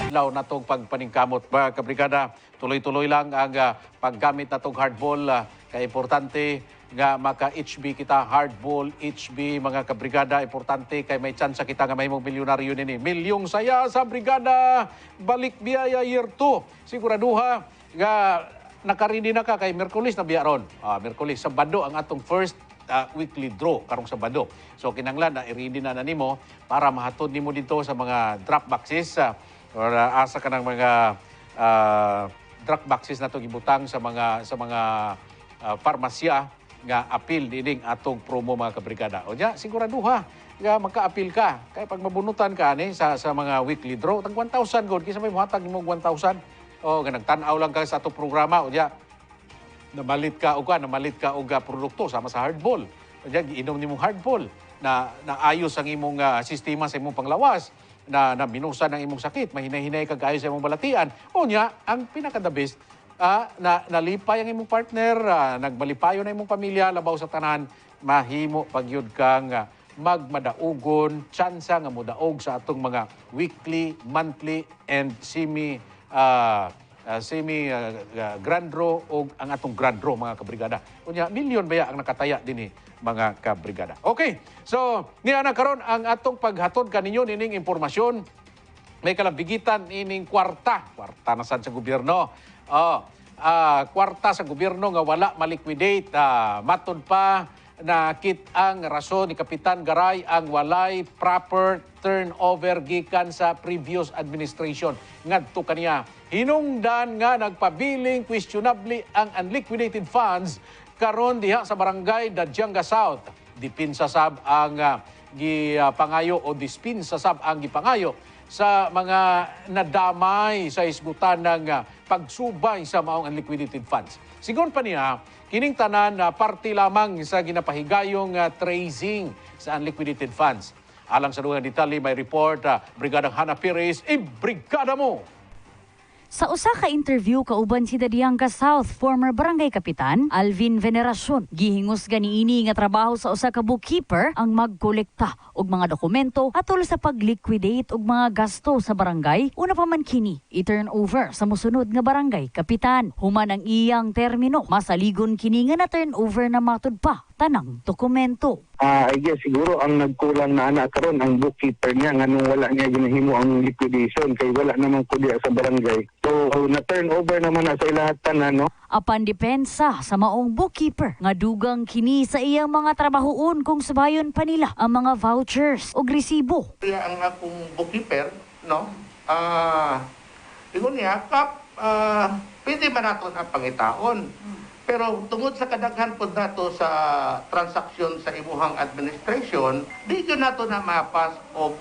Law na itong pagpaningkamot ba, kabrigada, tuloy-tuloy lang ang paggamit na itong hardball. Kaya importante nga maka-HB kita, hardball, HB, mga kabrigada, importante kay may chance kita nga may mong milyonaryo nini. Milyong saya sa brigada, balik biyaya year 2. Siguraduha nga nakarindi na ka kay Merkulis na biya ron. Merkulis, Sabado ang atong first weekly draw karong Sabado. So kinanglan na i-ready na nimo para mahatod nimo dito sa mga drop boxes. Or asa ka ng mga drop boxes na to gibutang sa mga parmasya nga apil dining atong promo mga kabrigada. O diya, siguraduha nga magka-apil ka. Kaya pag mabunutan ka ni sa mga weekly draw, tag 1,000 god kisa may muhatag nimo 1,000. O nga nagtan-aw lang ka sa atong programa. O diya, namalit ka og produkto sama sa hardball. O diya, giinom nimong hardball na ayos ang imong sistema sa imong panglawas, na binusan ang imong sakit, mahinay-hinay kag ayos sa imong balatian. O niya, ang pinaka-the best, nalipay ang imong partner, nagbalipayo na imong pamilya, labaw sa tanan, mahimo pagyud kang magmadaugon, tsansa nga modaog sa atong mga weekly, monthly, and grand draw o ang atong grand draw mga kabrigada. Unya, milyon baya ang nakataya din mga kabrigada. Okay, so niya na karon ang atong paghatod kaninyo nining impormasyon. May kalabigitan ining kwarta na sad sa gobyerno. Kwarta sa gobyerno nga wala maliquidate, matod pa nakit ang rason ni Kapitan Garay ang walay proper turnover gikan sa previous administration. Ngadto kaniya hinungdan nga nagpabiling questionably ang unliquidated funds karon diha sa barangay Dadyanga South. Dipinsa sab ang gipangayo o dispinsa sab ang gipangayo sa mga nadamay sa isgutan ng pagsubay sa maong unliquidated funds. Sigon pa niya, kining tanan na parte lamang sa ginapahigayong tracing sa unliquidated funds. Alang sa dugang detalye, may report Brigadang Hana Perez, Brigada mo! Sa usa ka interview kauban si Dadyanga South former barangay kapitan Alvin Veneracion, gihingos ganiini nga trabaho sa usa ka bookkeeper ang magkolekta og mga dokumento atol sa pagliquidate og mga gasto sa barangay. Una pa man kini i-turn over sa mosunod nga barangay kapitan. Human ang iyang termino, masaligon kini nga na turn over na matud pa tanang dokumento. I guess siguro ang nagkulang na anak karon ang bookkeeper niya nganong wala niya ginahimo ang liquidation kay wala namang kudya sa barangay. So na turn over naman na sa lahat tanan, no? Apan depensa sa maong bookkeeper nga dugang kini sa iyang mga trabahoon kung subayon pa nila ang mga vouchers o resibo. Kaya ang akong bookkeeper, no? Ingon niya, pwede ba nato ang pangitaon? Pero tungod sa kadaghan po nato sa transaksyon sa imuhang administration, di yun nato na mapas o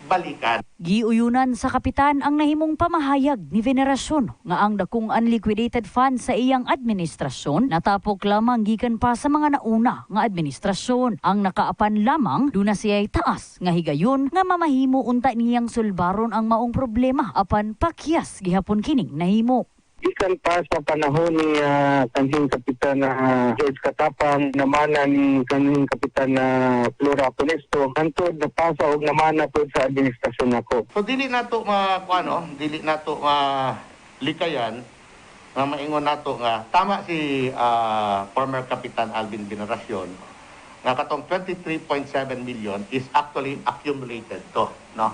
balikan. Giuyunan sa kapitan ang nahimong pamahayag ni Veneracion nga ang dakong unliquidated funds sa iyang administrasyon natapok lamang gikan pa sa mga nauna nga administrasyon. Ang nakaapan lamang duna siya'y taas nga higayon nga mamahimo unta niyang sulbaron ang maong problema apan pakyas gihapon kining nahimo. Ikan pa sa panahon ni kanhing Kapitan George Katapang, namana ni kanhing Kapitan Flora Punesto, hantod na pasa og namana po sa administrasyon ako. So dili nato dili nato likayan nga maingon nato nga tama si former Kapitan Alvin Veneracion nga katong 23.7 million is actually accumulated to, no?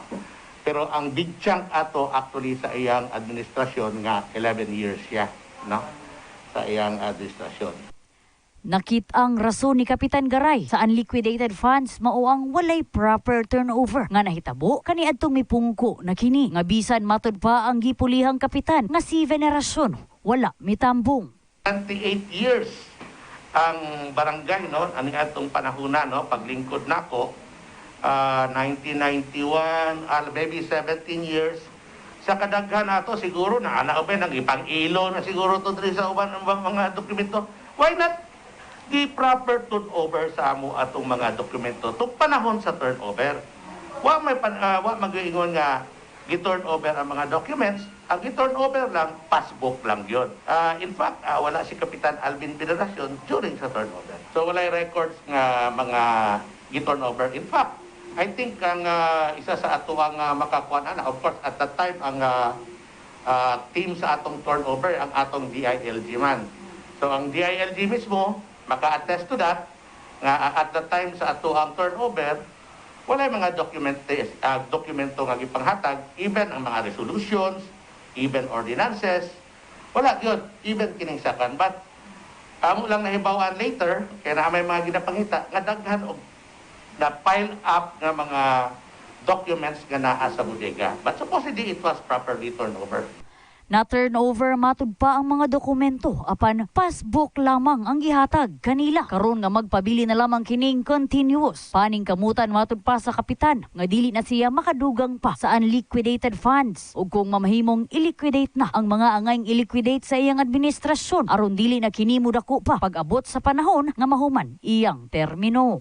Pero ang big chunk ato actually sa iyang administrasyon nga 11 years siya, no? Sa iyang administrasyon. Nakit ang rason ni Kapitan Garay sa unliquidated funds mao ang walay proper turnover nga nahitabo kaniadtong mipungko na kini nga bisan matud pa ang gipulihang kapitan nga si Veneracion wala mitambong. 28 years ang barangay, no? Ani atong panahuna, no? Paglingkod nako 1991, maybe 17 years. Sa kadaghan nato siguro na nang ipang-ilo na siguro to diri sa uban ng mga dokumento. Why not the proper turnover sa amo atong mga dokumento tung panahon sa turnover? Wa mag-ingon nga gi-turnover ang mga documents. Ang gi-turnover lang passbook lang yon. In fact, wala si Kapitan Alvin Veneracion during sa turnover. So wala records nga mga gi-turnover. In fact, I think ang isa sa ato ang makakuan of course at that time ang team sa atong turnover ang atong DILG man. So ang DILG mismo maka-attest to that nga at that time sa ato ang turnover wala mga dokumento nga gipanghatag, even ang mga resolutions, even ordinances, wala yun, even kining sakan. But amo lang nahibawan later kaya na may mga ginapangita nga daghan og na pile up ng mga documents nga naa sa bodega. But supposedly it was properly turned over. Na turnover matud pa ang mga dokumento apan passbook lamang ang gihatag kanila. Karon nga magpabili na lamang kining continuous. Paning kamutan matud pa sa kapitan nga dili na siya makadugang pa sa unliquidated funds. Ug kung mamahimong iliquidate na ang mga angayng iliquidate sa iyang administrasyon aron dili na kini mudako pa pag-abot sa panahon nga mahuman iyang termino.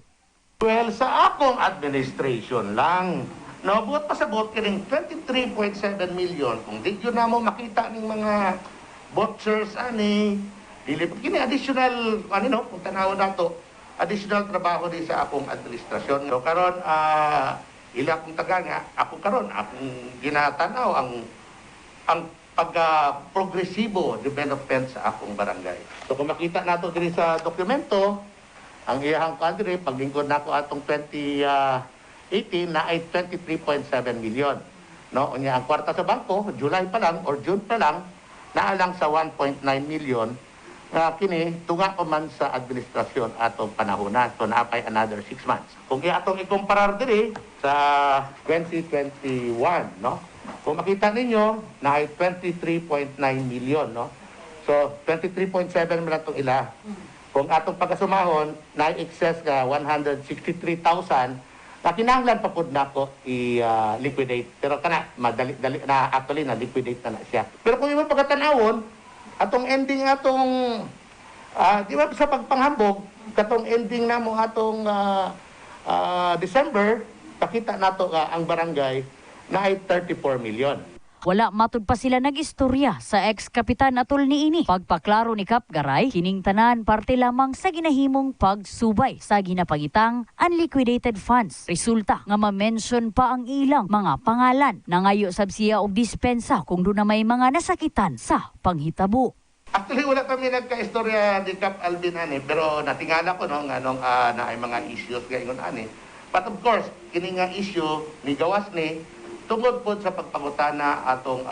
Well, sa akong administration lang, no, buot pasabot kining 23.7 million. Kung di yun na mo makita ng mga vouchers, dili kini additional, kung tanawon nato, additional trabaho din sa akong administrasyon. So, karon, ila akong taga nga, akong ginatanaw ang pag-progresibo development sa akong barangay. So, kung makita nato din sa dokumento, ang iyahang kadre, paglingkod na ako atong 2018 na ay 23.7 million. No, unya ang kwarta sa bangko, July pa lang or June pa lang, naalang sa 1.9 million na kini tunga pa man sa administrasyon atong panahonan. So naapay another 6 months. Kung atong ikumparar diri sa 2021, no? Kung makita ninyo na ay 23.9 million, no? So 23.7 man atong ila. Kung atong pagkasumahon na excess ka 163,000 na kinahanglan pa pud nako i-liquidate. Pero kana madali na actually na liquidate na siya. Pero kung imo pagkatanawon atong ending atong di ba sa pagpanghambog katong ending namo atong December, pakita nato ang barangay na ay 34 million. Wala matud pa sila nag-istorya sa ex-kapitan atol niini. Pagpaklaro ni Kap Garay, kining tanan parte lamang sa ginahimong pagsubay sa ginapangitang unliquidated funds. Resulta nga ma-mention pa ang ilang mga pangalan. Nangayo sab siya og dispensa kung doon na may mga nasakitan sa panghitabo. Actually, wala kami nagka-istorya ni Kap Alvin pero natingala ko na ay mga issues gayon But of course, kini nga issue ni gawas ni tungod po sa pagpangutana atong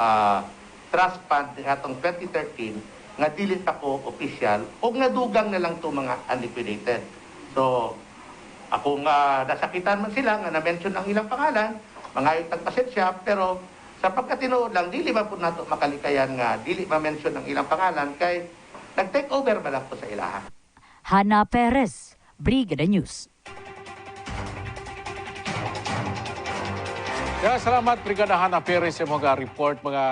trust fund ng atong 2013 nga dili pa ko official o nadugang na lang to mga unliquidated. So, ako nga nasakitan man sila nga na-mention ang ilang pangalan, mga tagpasensya, pero sa pagkatinuod lang, dili ba po nato makalikayan nga dili ma-mention ang ilang pangalan kay nag-take over ba lang po sa ilaha. Hana Perez, Brigada News. Salamat, Brigada Hana Perez sa mga report, mga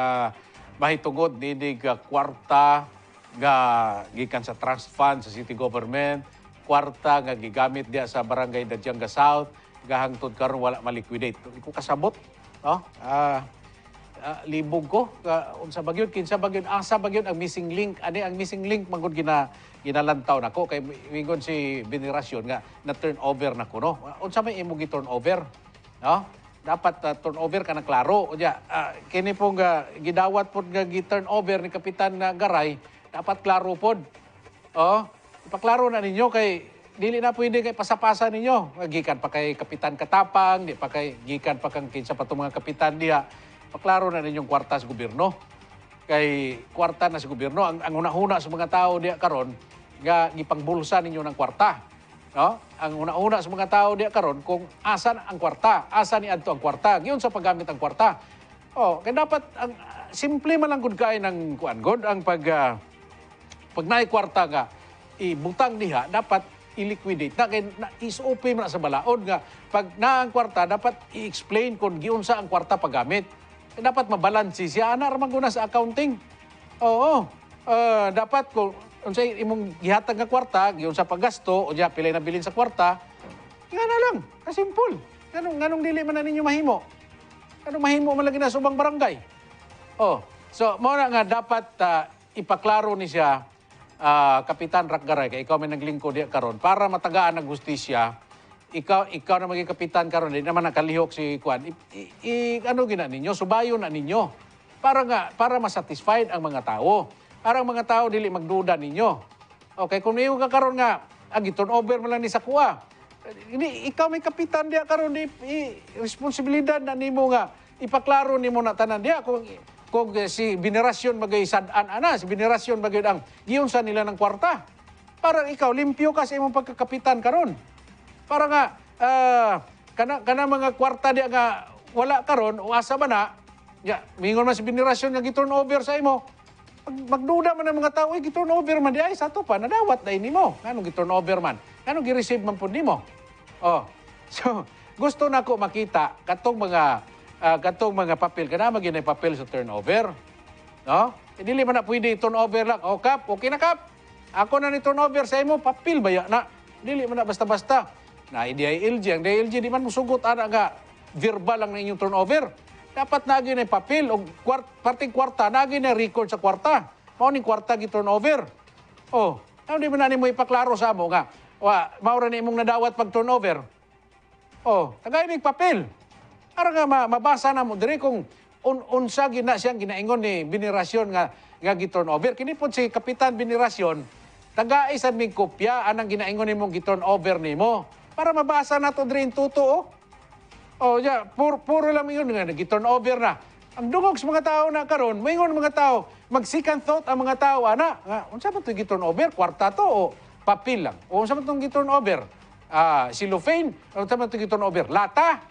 mahitungod ninig kwarta nga gikan sa trust fund sa city government, kwarta nga gigamit diya sa barangay Dadyanga South, gahangtod karon wala maliquidate. Ko kasabot, no? Libog ko, unsa bagyod, kinsa bagyod, asa bagyod ang missing link, ani ang missing link magud ginalantaw nako kay mingon si Venerasyon nga na turnover nako, no? Unsa may imo gi-turnover, no? Dapat turnover ka na klaro. Kini pong gidawat po nga gi-turnover ni Kapitan Garay, dapat klaro po. Ipaklaro na ninyo kay dili na pwede kay pasapasa ninyo. Gikan pa kay Kapitan Katapang, di pa kay gikan pa kang kinsa pa mga kapitan diha. Paklaro na ninyong kwarta sa gobyerno. Kay kwarta na sa gobyerno, ang una-una sa mga tao diha karon nga gipangbulsa ninyo ng kwarta. No? Ang una-una sa mga tao diya karon kung asan ang kwarta, asan ni adto ang kwarta, giyon sa paggamit ang kwarta. Kaya dapat ang simple man lang gud kay ng kuan god ang pag naay kwarta nga ibutang diha dapat i-liquidate na kay is-OP man sa balaod nga pag naa ang kwarta dapat i-explain kung giyon sa ang kwarta paggamit. Dapat mabalansi siya ana ra man guna sa accounting. Dapat kung unsay imong gihatag nga kwarta, giyon sa paggasto o diya pilay na bilin sa kwarta, nga na lang, simple. Nganong dili man na ninyo mahimo? Anong mahimo man lagi na sa ubang barangay? So mao na nga dapat ipaklaro ni siya Kapitan Rakgaray kay ikaw may naglingkod diya karon para matagaan ang hustisya. Ikaw na maging kapitan karon, di naman nakalihok si Kwan. Ano gina ninyo? Subayon na ninyo para masatisfied ang mga tao. Para ang mga tao dili magduda ninyo. Okay, kung niyo ka karon nga turnover man lang ni sa kuha. Ikaw may kapitan diya karon responsibilidad na nimo nga ipaklaro nimo na tanan diya kung si Venerasyon magay sad-an si Venerasyon magay ang giyon sa nila ng kwarta. Para ikaw limpyo ka sa imong pagkakapitan karon. Para nga kana mga kwarta diya nga wala karon o asa ba na Ya, mingon man si binirasyon nga gi-turn over sa imo. Magduda man ang mga tao, gi-turn over man di ay sa to pa nadawat na nimo. Nganong gi-turn over man? Nganong gi-receive man pud nimo? Oh. So, gusto nako makita katong mga papel kana magin papel sa turnover. No? Dili man na pwede turnover lang. Oh, Kap, okay na Kap. Ako na ni turnover sa imo, papel ba ya na? Dili man na basta-basta. Na DILG, ang DILG di man musugot ana nga verbal lang na inyong turnover. Dapat nagi na papel o parting kwarta, nagi na record sa kwarta. Mao ning kwarta gi turnover. Oh, ano di man na nimo ipaklaro sa amo nga maura ni imong nadawat pag turnover. Oh, tagay mig papel. Para nga mabasa na mo diri kung unsa gina siyang ginaingon ni binirasyon nga gi-turnover. Kini pod si Kapitan Binirasyon, tagay sad mig kopya anang ginaingon nimong gi-turnover nimo para mabasa na to diri in tuto. Oh, yeah, puro lang yun nga gi-turnover na. Ang dungog sa mga tao na karon, moingon mga tao, mag-second thought ang mga tao ana, nga unsa man to gi-turnover? Kwarta to o papel lang? O unsa man tong gi-turnover? Cellophane? Unsa man to gi-turnover? Lata?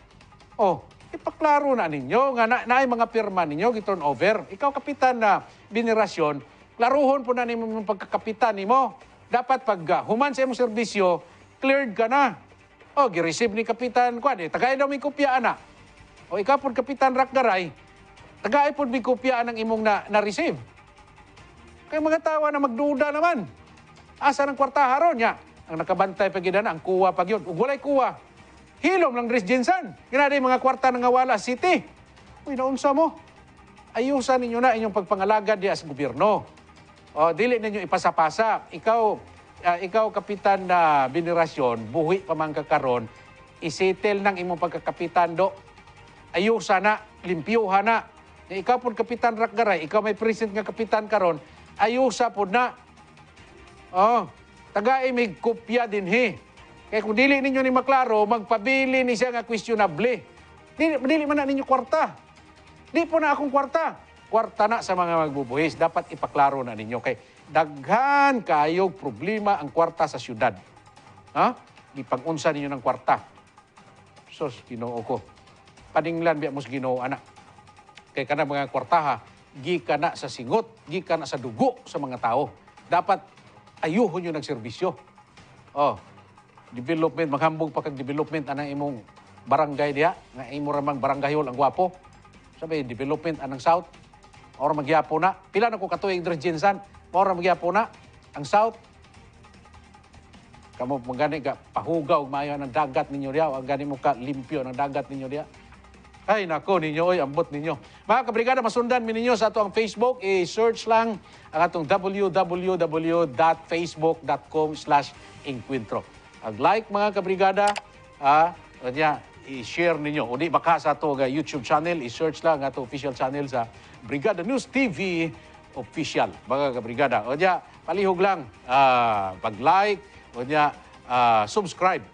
Oh, ipaklaro na ninyo nga naay mga pirma ninyo gi-turn over. Ikaw kapitan na binirasyon, klaruhon po na nimo yung pagkakapitan nimo. Dapat pag human sa imong serbisyo, cleared ka na. O gi-receive ni kapitan kuan tagay daw may kopya ana. O ikaw pud kapitan Rakgaray, tagay pud may kopya ang imong na-receive. Kay mga tawa na magduda naman. Asa ng kwarta haron nya? Ang nakabantay pa gid na ang kuwa pag yun. Ug walay kuwa. Hilom lang Dres Jensen. Ginadi mga kwarta ng Awala City. Uy, naunsa mo? Ayusan ninyo na inyong pagpangalagad diya sa gobyerno. O, dili ninyo ipasapasa. Ikaw kapitan na binirasyon, buhi pa man kakaron, isettle ng imong pagkakapitan do. Ayusan na, limpyuhan na. Ikaw pud kapitan Rakgaray, ikaw may present nga kapitan karon, ayusa pud na. Oh, tagay mig kopya dinhi. Kaya kung dili ninyo ni maklaro, magpabili ni siya nga questionable. Dili man na ninyo kwarta. Di po na akong kwarta. Kwarta na sa mga magbubuhis. Dapat ipaklaro na ninyo. Kay daghan kayog problema ang kwarta sa syudad. Ha? Ipag-unsa ninyo ng kwarta. Sos, Ginoo ko. Paninglan biya mos Ginoo anak. Kay kana mga kwartaha, gika na sa singot, gika na sa dugo sa mga tao. Dapat ayuhon nyo nagserbisyo. Oh, development, maghambog pa kag development anang imong barangay diha, nga imo ramang baranggayol ang gwapo. Sabi, development anang South, or magyapo na. Pila na ko katuig Dres Jensen, or magyapo na ang South. Kamo magani ka pahugaw maayo ng dagat ninyo diha, ang gani mo ka limpyo ng dagat ninyo diha. Ay nako ninyo, oy ambot ninyo. Mga kabrigada, masundan mi ninyo sa ato ang Facebook, i-search lang ang atong www.facebook.com/encuentro. Ag-like mga kabrigada, i-share ninyo. O di baka sa ato YouTube channel, i-search lang ato official channel sa Brigada News TV Official. Mga kabrigada, o diya, palihog lang, pag-like, o diya, subscribe.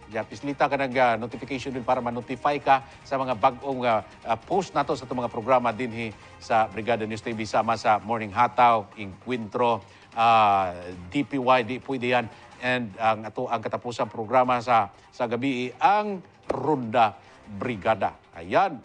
Diya, pislita ka ng notification din para ma-notify ka sa mga bagong post nato sa itong mga programa din sa Brigada News TV sama sa Morning Hataw, Encuentro, DPY, di pwede yan. And ang katapusang programa sa gabi ang Ronda Brigada. Ayan,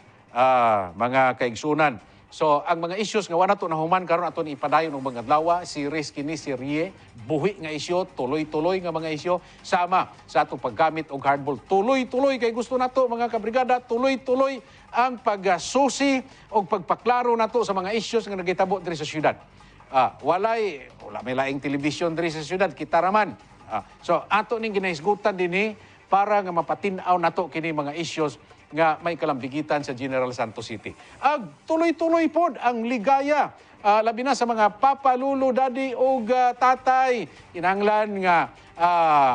mga kaigsunan. So, ang mga issues nga wala to na human karon aton ipadayon ng mga adlaw, series kini serye, buhi nga isyu, tuloy-tuloy nga mga isyu sama sa atong paggamit og hardball. Tuloy-tuloy kay gusto nato mga kabrigada, tuloy-tuloy ang pagsusi og pagpaklaro nato sa mga issues nga nagitabo diri sa syudad. Wala may laing television diri sa syudad, kita raman. So ato ning ginahisgutan dinhi para nga mapatin-aw nato kini mga issues nga may kalambigitan sa General Santos City. Tuloy-tuloy pod ang ligaya, labi na sa mga papa, lulu, daddy o tatay. Inanglan nga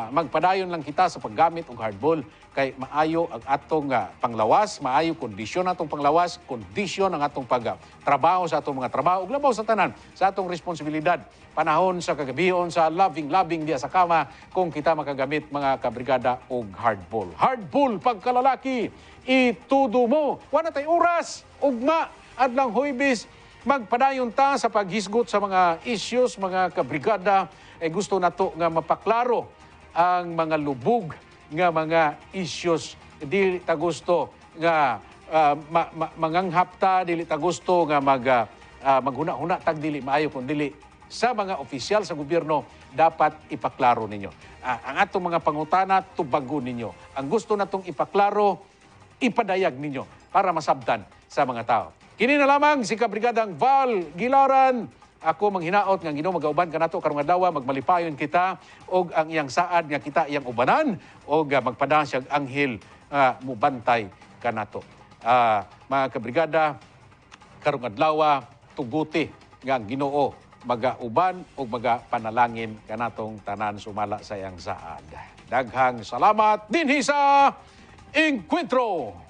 magpadayon lang kita sa paggamit og hardball kay maayo ang atong panglawas, maayo kondisyon atong panglawas, kondisyon ang atong pagtrabaho sa atong mga trabaho ug labaw sa tanan sa atong responsibilidad panahon sa kagabihon sa loving diya sa kama kung kita makagamit mga kabrigada og hardball. Hardball pagkalalaki, itudo mo. Wala tay oras, ugma adlang Huwebes magpadayon ta sa paghisgot sa mga issues mga kabrigada. Gusto nato nga mapaklaro ang mga lubog nga mga issues. Di ta gusto nga manganghap ta dili ta gusto nga maghuna-huna tag dili maayo kun dili sa mga opisyal sa gobyerno dapat ipaklaro ninyo. Ang atong mga pangutana tubagon ninyo. Ang gusto natong ipaklaro ipadayag ninyo para masabtan sa mga tao. Kini na lamang si Kabrigadang Val Gilaran. Ako manghinaot nga Ginoo magauban kanato karong adlaw magmalipayon kita og ang iyang saad nga kita iyang ubanan og magpadang siyang anghel mubantay kanato. Mga kabrigada, karong adlaw tuguti nga ang Ginoo magauban ug magapanalangin kanatong tanan sumala sa iyang saad. Daghang salamat dinhi sa Encuentro.